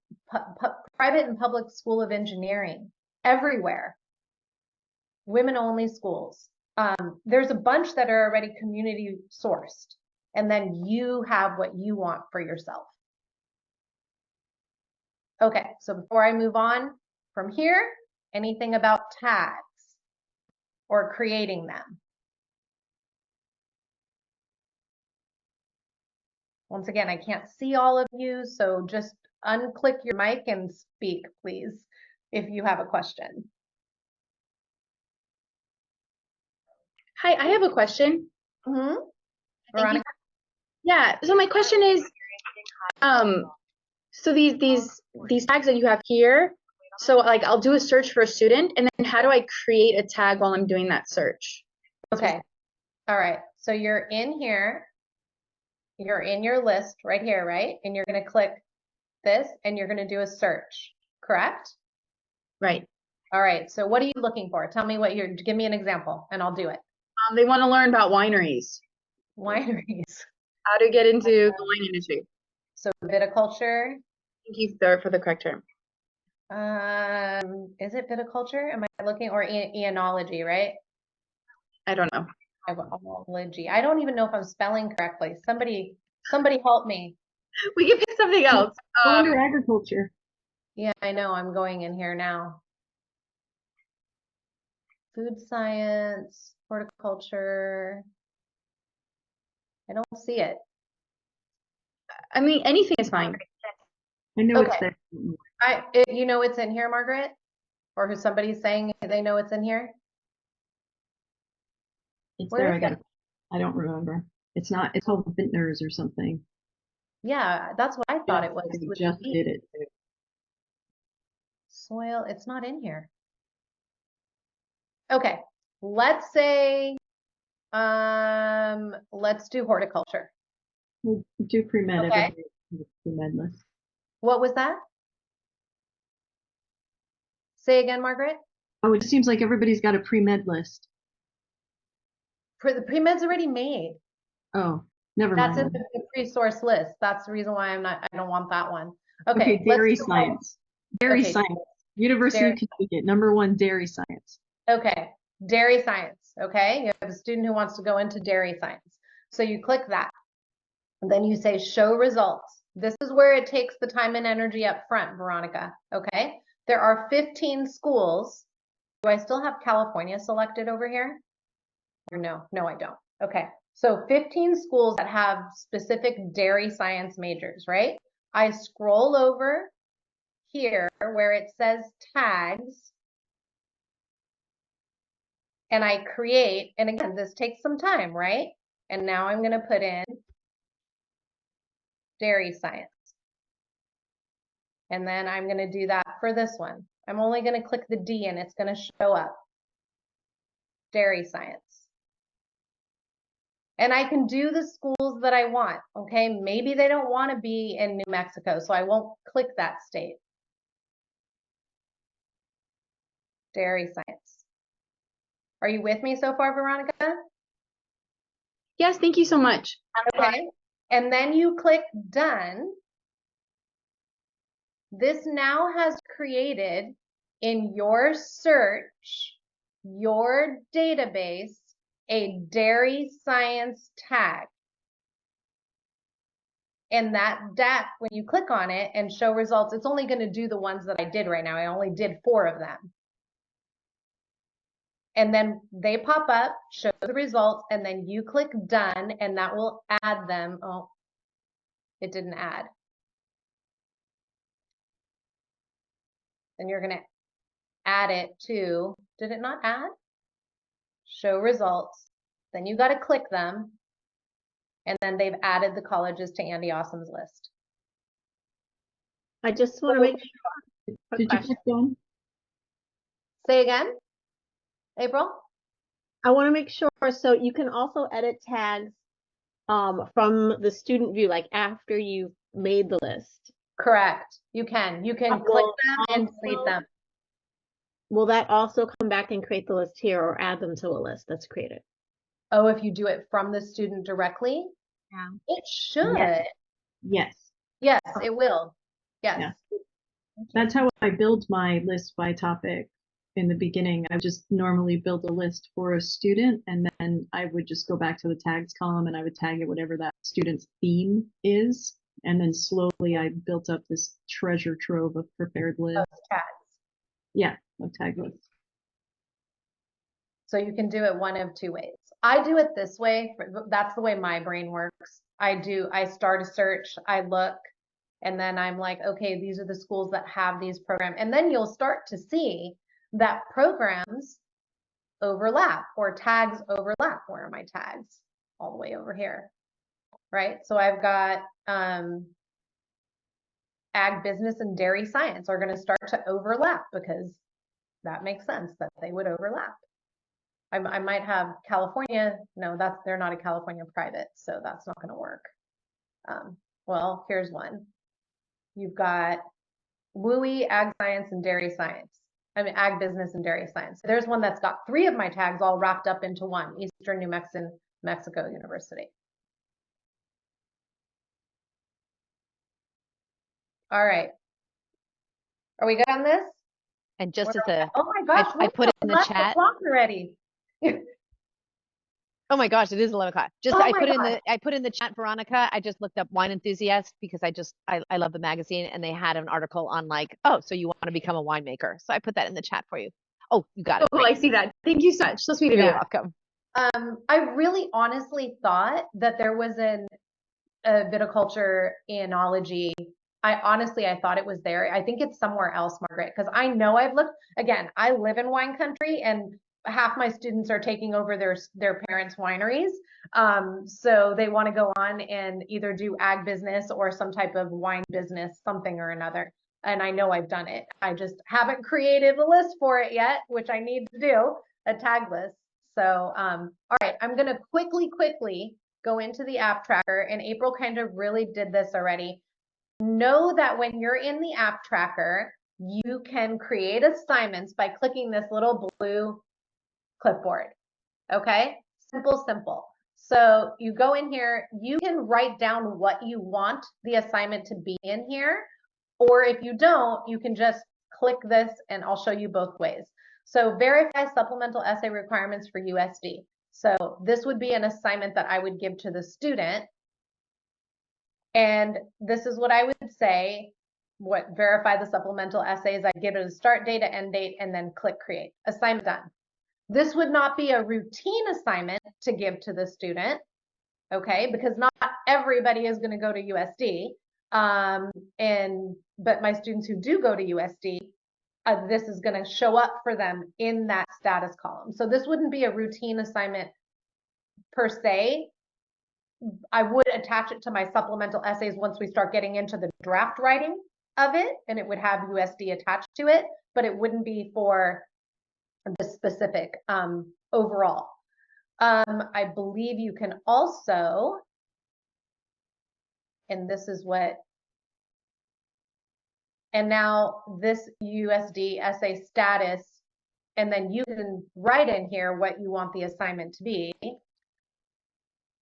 private and public school of engineering, everywhere. Women only schools. There's a bunch that are already community sourced. And then you have what you want for yourself. Okay, so before I move on from here, anything about tags or creating them? Once again, I can't see all of you, so just unclick your mic and speak, please, if you have a question. Hi, I have a question. Veronica? Yeah, so my question is, so these tags that you have here, so like I'll do a search for a student, and then how do I create a tag while I'm doing that search? Okay, all right, so you're in here, you're in your list right here, right? And you're gonna click this and you're gonna do a search, correct? Right. All right, so what are you looking for? Tell me what give me an example and I'll do it. They want to learn about wineries. Wineries. How to get into the wine industry. So viticulture. Thank you for the correct term. Is it viticulture? Am I looking, or enology, right? I don't know. Enology. I don't even know if I'm spelling correctly. Somebody help me. We can pick something else. Under agriculture. Yeah, I know. I'm going in here now. Food science, horticulture. I don't see it. I mean, anything is fine. I know it's Okay. there. You know it's in here, Margaret? Or who somebody's saying they know it's in here? It's Where there. is it? I don't remember. It's not. It's called vintners or something. Yeah, that's what I thought it was. I with just the did it. soil, it's not in here. Okay, let's say, let's do horticulture. We'll do pre-med. Okay. Pre-med list. What was that? Say again, Margaret. Oh, it seems like everybody's got a pre-med list. The pre-med's already made. Oh, never That's mind. in the pre-source list. That's the reason why I don't want that one. Okay, dairy let's science. Dairy Okay, science. University dairy. of Connecticut, #1 dairy science. Okay, dairy science, okay? You have a student who wants to go into dairy science. So you click that. And then you say show results. This is where it takes the time and energy up front, Veronica, okay? There are 15 schools. Do I still have California selected over here? Or no? No, I don't. Okay, so 15 schools that have specific dairy science majors, right? I scroll over here where it says tags, and I create, and again, this takes some time, right? And now I'm gonna put in dairy science. And then I'm gonna do that for this one. I'm only gonna click the D and it's gonna show up, dairy science. And I can do the schools that I want, okay? Maybe they don't wanna be in New Mexico, so I won't click that state. Dairy science. Are you with me so far, Veronica? Yes, thank you so much. Okay, and then you click done. This now has created in your search, your database, a dairy science tag. And that when you click on it and show results, it's only going to do the ones that I did right now. I only did 4 of them. And then they pop up, show the results, and then you click done, and that will add them. Oh, it didn't add. Then you're going to add it to, did it not add? Show results. Then you got to click them. And then they've added the colleges to Andy Awesome's list. I just want to make sure. Did you click done? Say again, April? I want to make sure. So you can also edit tags from the student view, like after you've made the list. Correct. You can. You can click them and delete them. Will that also come back and create the list here or add them to a list that's created? Oh, if you do it from the student directly? Yeah. It should. Yes. Yes, it will. Yes. Yeah. That's how I build my list by topic in the beginning. I just normally build a list for a student, and then I would just go back to the tags column and I would tag it whatever that student's theme is. And then slowly I built up this treasure trove of prepared lists. Of tags. Yeah, of tag lists. So you can do it one of 2 ways. I do it this way. That's the way my brain works. I start a search, I look, and then I'm like, okay, these are the schools that have these programs. And then you'll start to see that programs overlap or tags overlap. Where are my tags? All the way over here, right? So I've got ag business and dairy science are going to start to overlap because that makes sense that they would overlap. I might have California. No, they're not a California private, so that's not going to work. Well, here's one. You've got WUI, ag science, and dairy science. I mean, ag business and dairy science. There's one that's got 3 of my tags all wrapped up into one, Eastern New Mexico University. All right. Are we good on this? And just as a, oh my gosh, I put it in the chat already. Oh my gosh, it is 11 o'clock. Just Oh I my put in the chat, Veronica. I just looked up Wine Enthusiast because I love the magazine, and they had an article on like, oh, so you want to become a winemaker. So I put that in the chat for you. Oh, you got it. Oh, I see that. Thank you so much. So sweet of you. You're welcome. I really honestly thought that there was a viticulture enology. I thought it was there. I think it's somewhere else, Margaret, because I know I've looked. Again, I live in wine country, and half my students are taking over their parents' wineries. So they want to go on and either do ag business or some type of wine business, something or another. And I know I've done it. I just haven't created a list for it yet, which I need to do, a tag list. So, all right, I'm going to quickly go into the app tracker, and April kind of really did this already. Know that when you're in the app tracker, you can create assignments by clicking this little blue clipboard. Okay, simple. So you go in here, you can write down what you want the assignment to be in here, or if you don't, you can just click this and I'll show you both ways. So verify supplemental essay requirements for USD. So this would be an assignment that I would give to the student. And this is what I would say, verify the supplemental essays. I give it a start date, an end date, and then click create. Assignment done. This would not be a routine assignment to give to the student, okay? Because not everybody is going to go to USD. But my students who do go to USD, this is going to show up for them in that status column. So this wouldn't be a routine assignment per se. I would attach it to my supplemental essays once we start getting into the draft writing of it, and it would have USD attached to it, but it wouldn't be for the specific overall. I believe you can also, and this is what, and now this USD essay status, and then you can write in here what you want the assignment to be.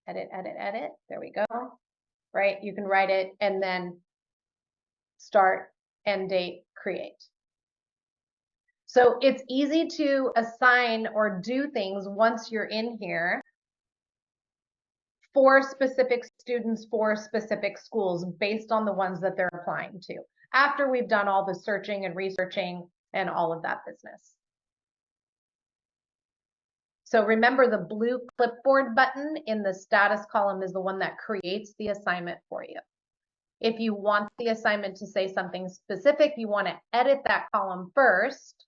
Edit, edit, edit. There we go. Right? You can write it and then start, end date, create. So it's easy to assign or do things once you're in here for specific students, for specific schools, based on the ones that they're applying to, after we've done all the searching and researching and all of that business. So remember, the blue clipboard button in the status column is the one that creates the assignment for you. If you want the assignment to say something specific, you want to edit that column first,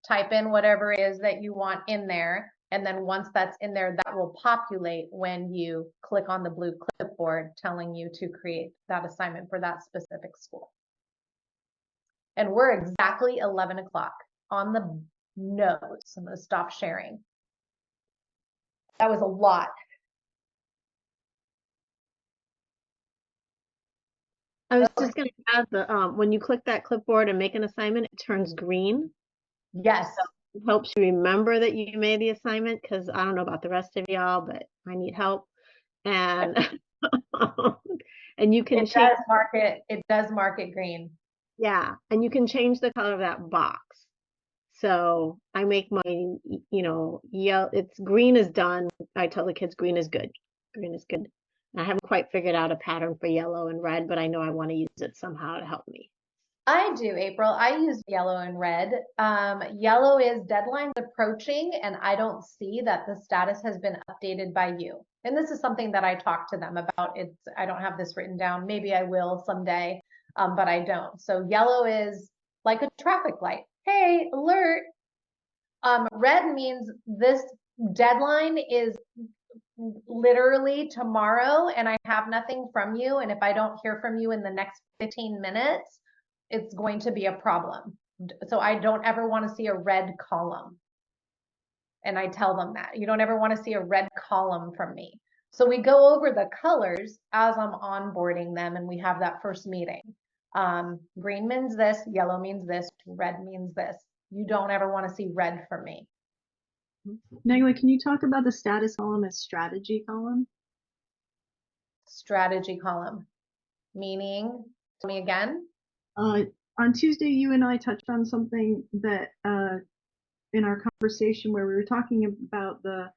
type in whatever it is that you want in there, and then once that's in there, that will populate when you click on the blue clipboard telling you to create that assignment for that specific school. And we're exactly 11 o'clock on the nose. I'm going to stop sharing. That was a lot. I was just going to add the when you click that clipboard and make an assignment, it turns green. Yes. So it helps you remember that you made the assignment, because I don't know about the rest of y'all, but I need help. And and you can it change. does mark it green. Yeah, and you can change the color of that box. So I make mine, yellow. It's green is done. I tell the kids green is good. Green is good. I haven't quite figured out a pattern for yellow and red, but I know I want to use it somehow to help me. I do, April. I use yellow and red. Yellow is deadlines approaching, and I don't see that the status has been updated by you. And this is something that I talk to them about. I don't have this written down. Maybe I will someday, but I don't. So yellow is like a traffic light. Hey, alert. Red means this deadline is literally tomorrow and I have nothing from you. And if I don't hear from you in the next 15 minutes, it's going to be a problem. So I don't ever want to see a red column. And I tell them that you don't ever want to see a red column from me. So we go over the colors as I'm onboarding them and we have that first meeting. Green means this, yellow means this, red means this. You don't ever want to see red from me. Nagla, can you talk about the status column as strategy column? Strategy column, meaning, tell me again. On Tuesday, you and I touched on something that in our conversation where we were talking about the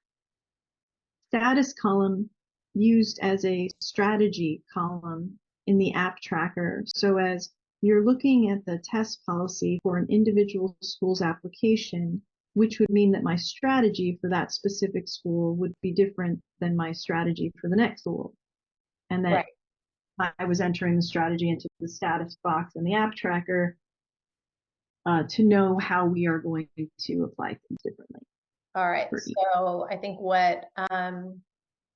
status column used as a strategy column in the app tracker. So as you're looking at the test policy for an individual school's application, which would mean that my strategy for that specific school would be different than my strategy for the next school. And that I was entering the strategy into the status box in the app tracker to know how we are going to apply things differently. All right, so I think what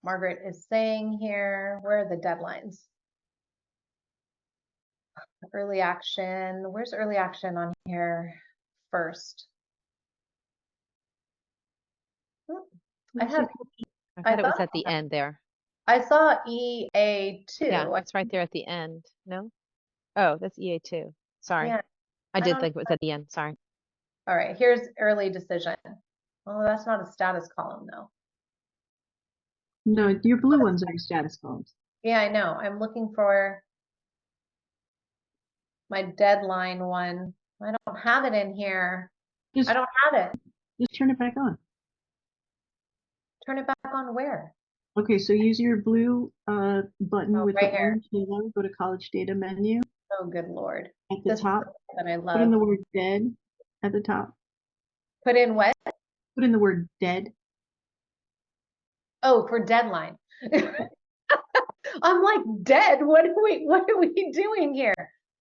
Margaret is saying here, where are the deadlines? Early action, where's early action on here first? I thought it was at the end there. I saw EA2. Yeah, it's right there at the end. No? Oh, that's EA2. Sorry. Yeah, I did think it was at the end. Sorry. All right, here's early decision. Well, that's not a status column though. No, your blue ones are your status columns. Yeah, I know. I'm looking for my deadline one. I don't have it in here. Just, I don't have it. just turn it back on. Turn it back on where? Okay, so use your blue button Oh, with right the here. orange halo. Go to college data menu. Oh, good Lord. At the This is top, the one that I put in love. the word dead at the top. Put in what? Put in the word dead. Oh, for deadline. I'm like, dead? What are we doing here?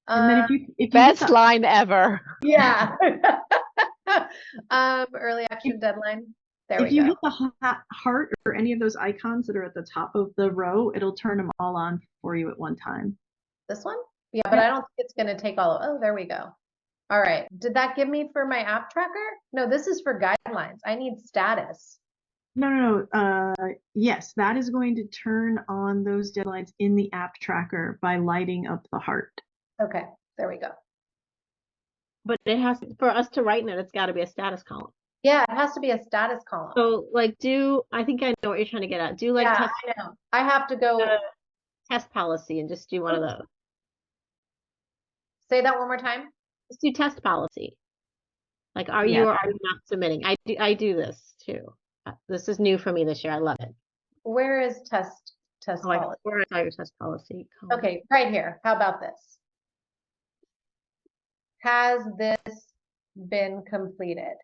And then if you hit Best the, line ever. Yeah. Early action deadline. There if we you go. hit the heart or any of those icons that are at the top of the row, it'll turn them all on for you at one time. This one? Yeah, but I don't think it's going to take all of, oh, there we go. All right. Did that give me for my app tracker? No, this is for guidelines. I need status. No. Yes, that is going to turn on those deadlines in the app tracker by lighting up the heart. Okay, there we go. But it has, for us to write in it, it's got to be a status column. Yeah, it has to be a status column. So like I think I know what you're trying to get at. Do like yeah, test, I know. I have to go. test policy and just do one of those. Say that one more time. Just do test policy. Like, are you or are you not submitting? I do this too. This is new for me this year. I love it. Where is test policy? Where is your test policy? Okay, right here. How about this? Has this been completed?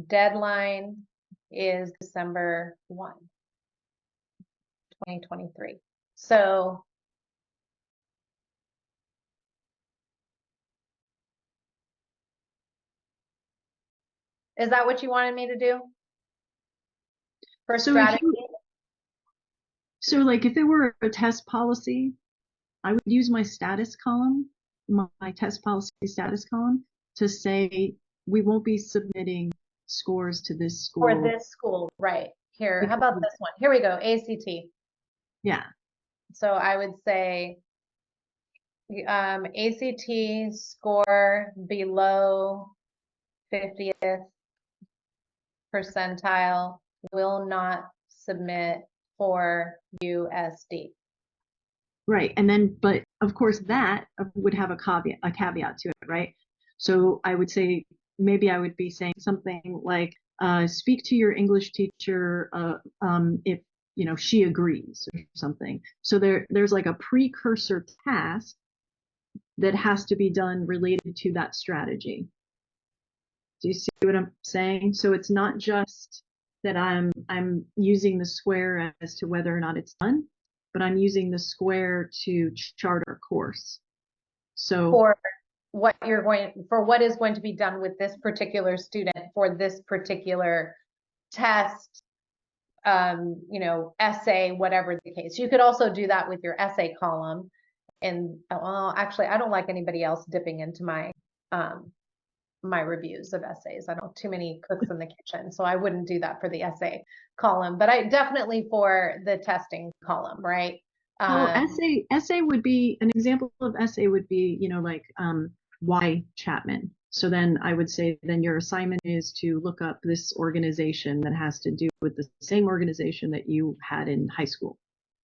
Deadline is December 1, 2023. So is that what you wanted me to do? For strategy? So like if it were a test policy, I would use my status column, my test policy status column, to say we won't be submitting scores to this school. For this school, right. Here, how about this one? Here we go, ACT. Yeah. So I would say ACT score below 50th percentile will not submit for USD. Right. And then, but of course that would have a caveat to it, right? So I would say, maybe I would be saying something like, speak to your English teacher if, she agrees or something. So there's like a precursor task that has to be done related to that strategy. Do you see what I'm saying? So it's not just that I'm using the square as to whether or not it's done, but I'm using the square to chart our course. So for what is going to be done with this particular student for this particular test, essay, whatever the case. You could also do that with your essay column. And well, actually, I don't like anybody else dipping into my my reviews of essays. I don't have too many cooks in the kitchen, so I wouldn't do that for the essay column, but I definitely for the testing column, right? Essay would be an example of essay would be, why Chapman. So then I would say then your assignment is to look up this organization that has to do with the same organization that you had in high school,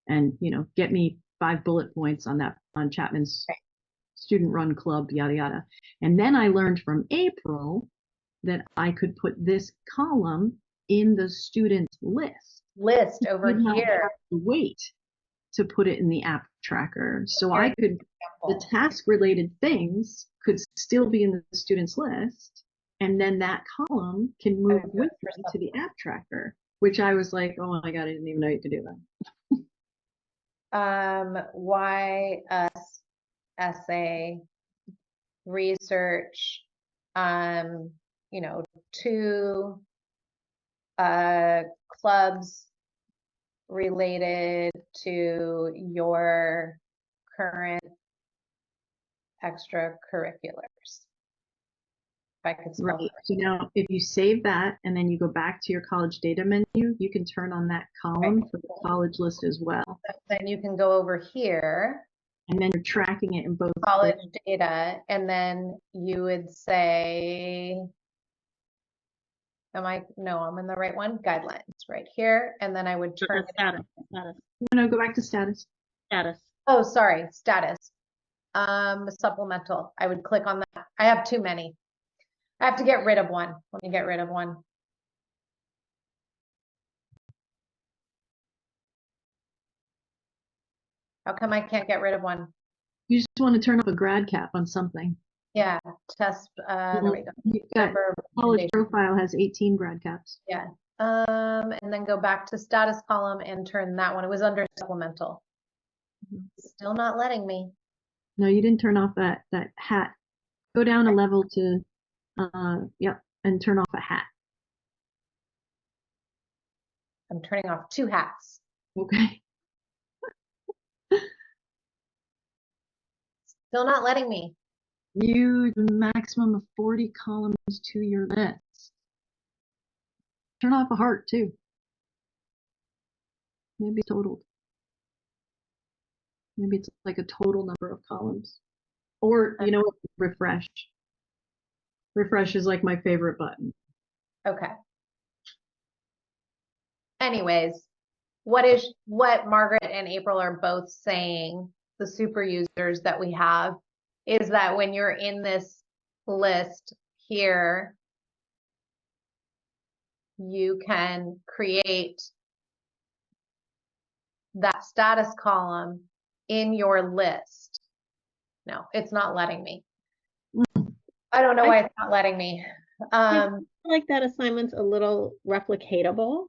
and get me 5 bullet points on Chapman's student run club, yada yada. And then I learned from April that I could put this column in the student list over here. Have to wait to put it in the app tracker. So I could, the task related things could still be in the student's list, and then that column can move with me to the app tracker, which I was like, oh my God, I didn't even know you could do that. Why us essay research, 2 clubs related to your current extracurriculars. If I could spell right. So now if you save that and then you go back to your college data menu, you can turn on that column for the college list as well. So then you can go over here. And then you're tracking it in both college data, and then you would say, I'm in the right one, guidelines right here, and then I would turn status. No, go back to status. Oh, sorry, status. Supplemental. I would click on that. I have too many. I have to get rid of one. Let me get rid of one. How come I can't get rid of one? You just want to turn up a grad cap on something. Yeah, test, there we go. You've got Member college recommendation. profile has 18 grad caps. Yeah. And then go back to status column and turn that one. It was under supplemental. Still not letting me. No, you didn't turn off that hat. Go down a level to, yep, and turn off a hat. I'm turning off 2 hats. Okay. Still not letting me. You maximum of 40 columns to your list. Turn off a heart too. Maybe totaled. Maybe it's like a total number of columns. Or, you know what, refresh. Refresh is like my favorite button. Okay. Anyways, what Margaret and April are both saying, the super users that we have, is that when you're in this list here, you can create that status column in your list. No, it's not letting me. I don't know why it's not letting me. I feel like that assignment's a little replicatable.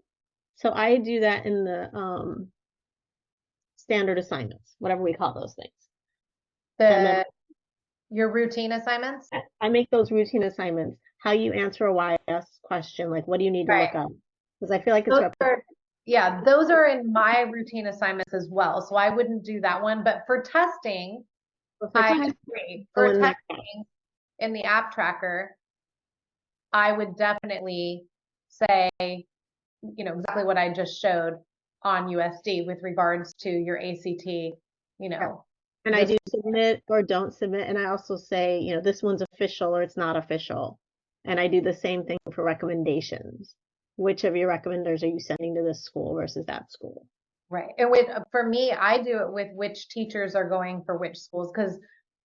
So I do that in the standard assignments, whatever we call those things. Your routine assignments? I make those routine assignments. How you answer a YS question, like what do you need to look up? Because I feel like it's yeah, those are in my routine assignments as well. So I wouldn't do that one. But for testing, I agree. For testing in the app tracker, I would definitely say, you know, exactly what I just showed on USD with regards to your ACT, you know. And I do submit or don't submit. And I also say, you know, this one's official or it's not official. And I do the same thing for recommendations. Which of your recommenders are you sending to this school versus that school? Right. And for me, I do it with which teachers are going for which schools, because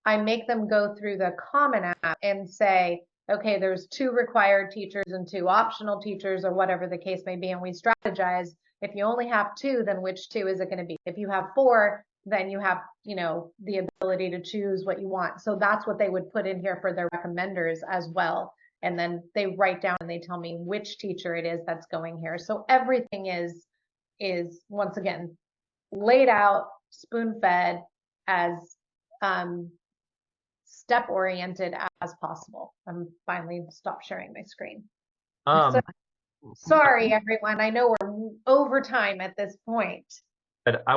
I make them go through the Common App and say, okay, there's 2 required teachers and 2 optional teachers, or whatever the case may be. And we strategize. If you only have 2, then which 2 is it going to be? If you have 4, then you have, you know, the ability to choose what you want. So that's what they would put in here for their recommenders as well. And then they write down and they tell me which teacher it is that's going here. So everything is once again laid out, spoon-fed, as step oriented as possible. I'm finally stopped sharing my screen. So, sorry everyone, I know we're over time at this point. But I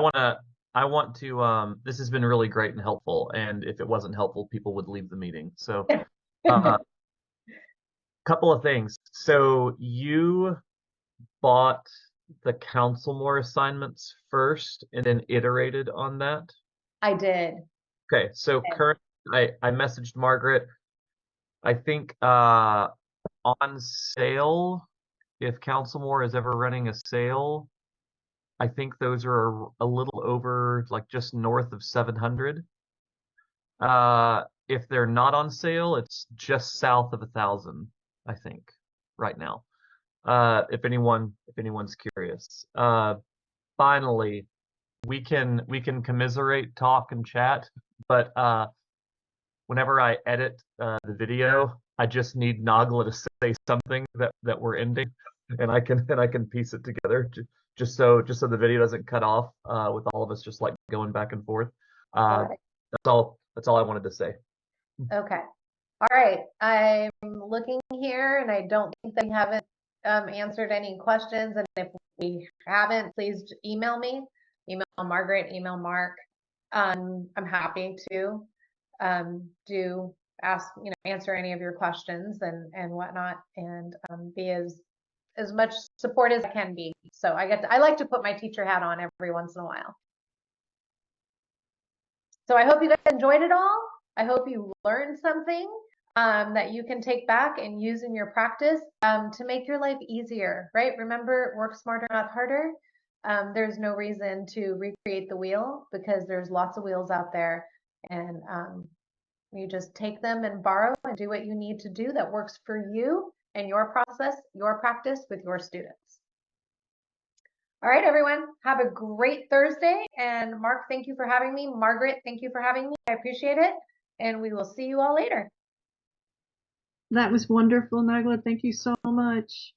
want to this has been really great and helpful, and if it wasn't helpful, people would leave the meeting. So couple of things. So you bought the CounselMore assignments first and then iterated on that? I did. Okay, so current I messaged Margaret. I think on sale, if CounselMore is ever running a sale, I think those are a little over, like just north of 700. If they're not on sale, it's just south of 1,000, I think, right now. If anyone's curious. Finally, we can commiserate, talk, and chat, but whenever I edit the video, I just need Nagla to say something that we're ending, and I can piece it together just so the video doesn't cut off with all of us just like going back and forth. That's all I wanted to say. Okay. All right. I'm looking here and I don't think that we haven't answered any questions. And if we haven't, please email me, email Margaret, email Mark. I'm happy to answer any of your questions and whatnot, and be as much support as I can be. So I like to put my teacher hat on every once in a while. So I hope you guys enjoyed it all. I hope you learned something that you can take back and use in your practice to make your life easier, right? Remember, work smarter, not harder. There's no reason to recreate the wheel because there's lots of wheels out there, and You just take them and borrow and do what you need to do that works for you and your process, your practice with your students. All right, everyone, have a great Thursday. And Mark, thank you for having me. Margaret, thank you for having me. I appreciate it. And we will see you all later. That was wonderful, Nagla. Thank you so much.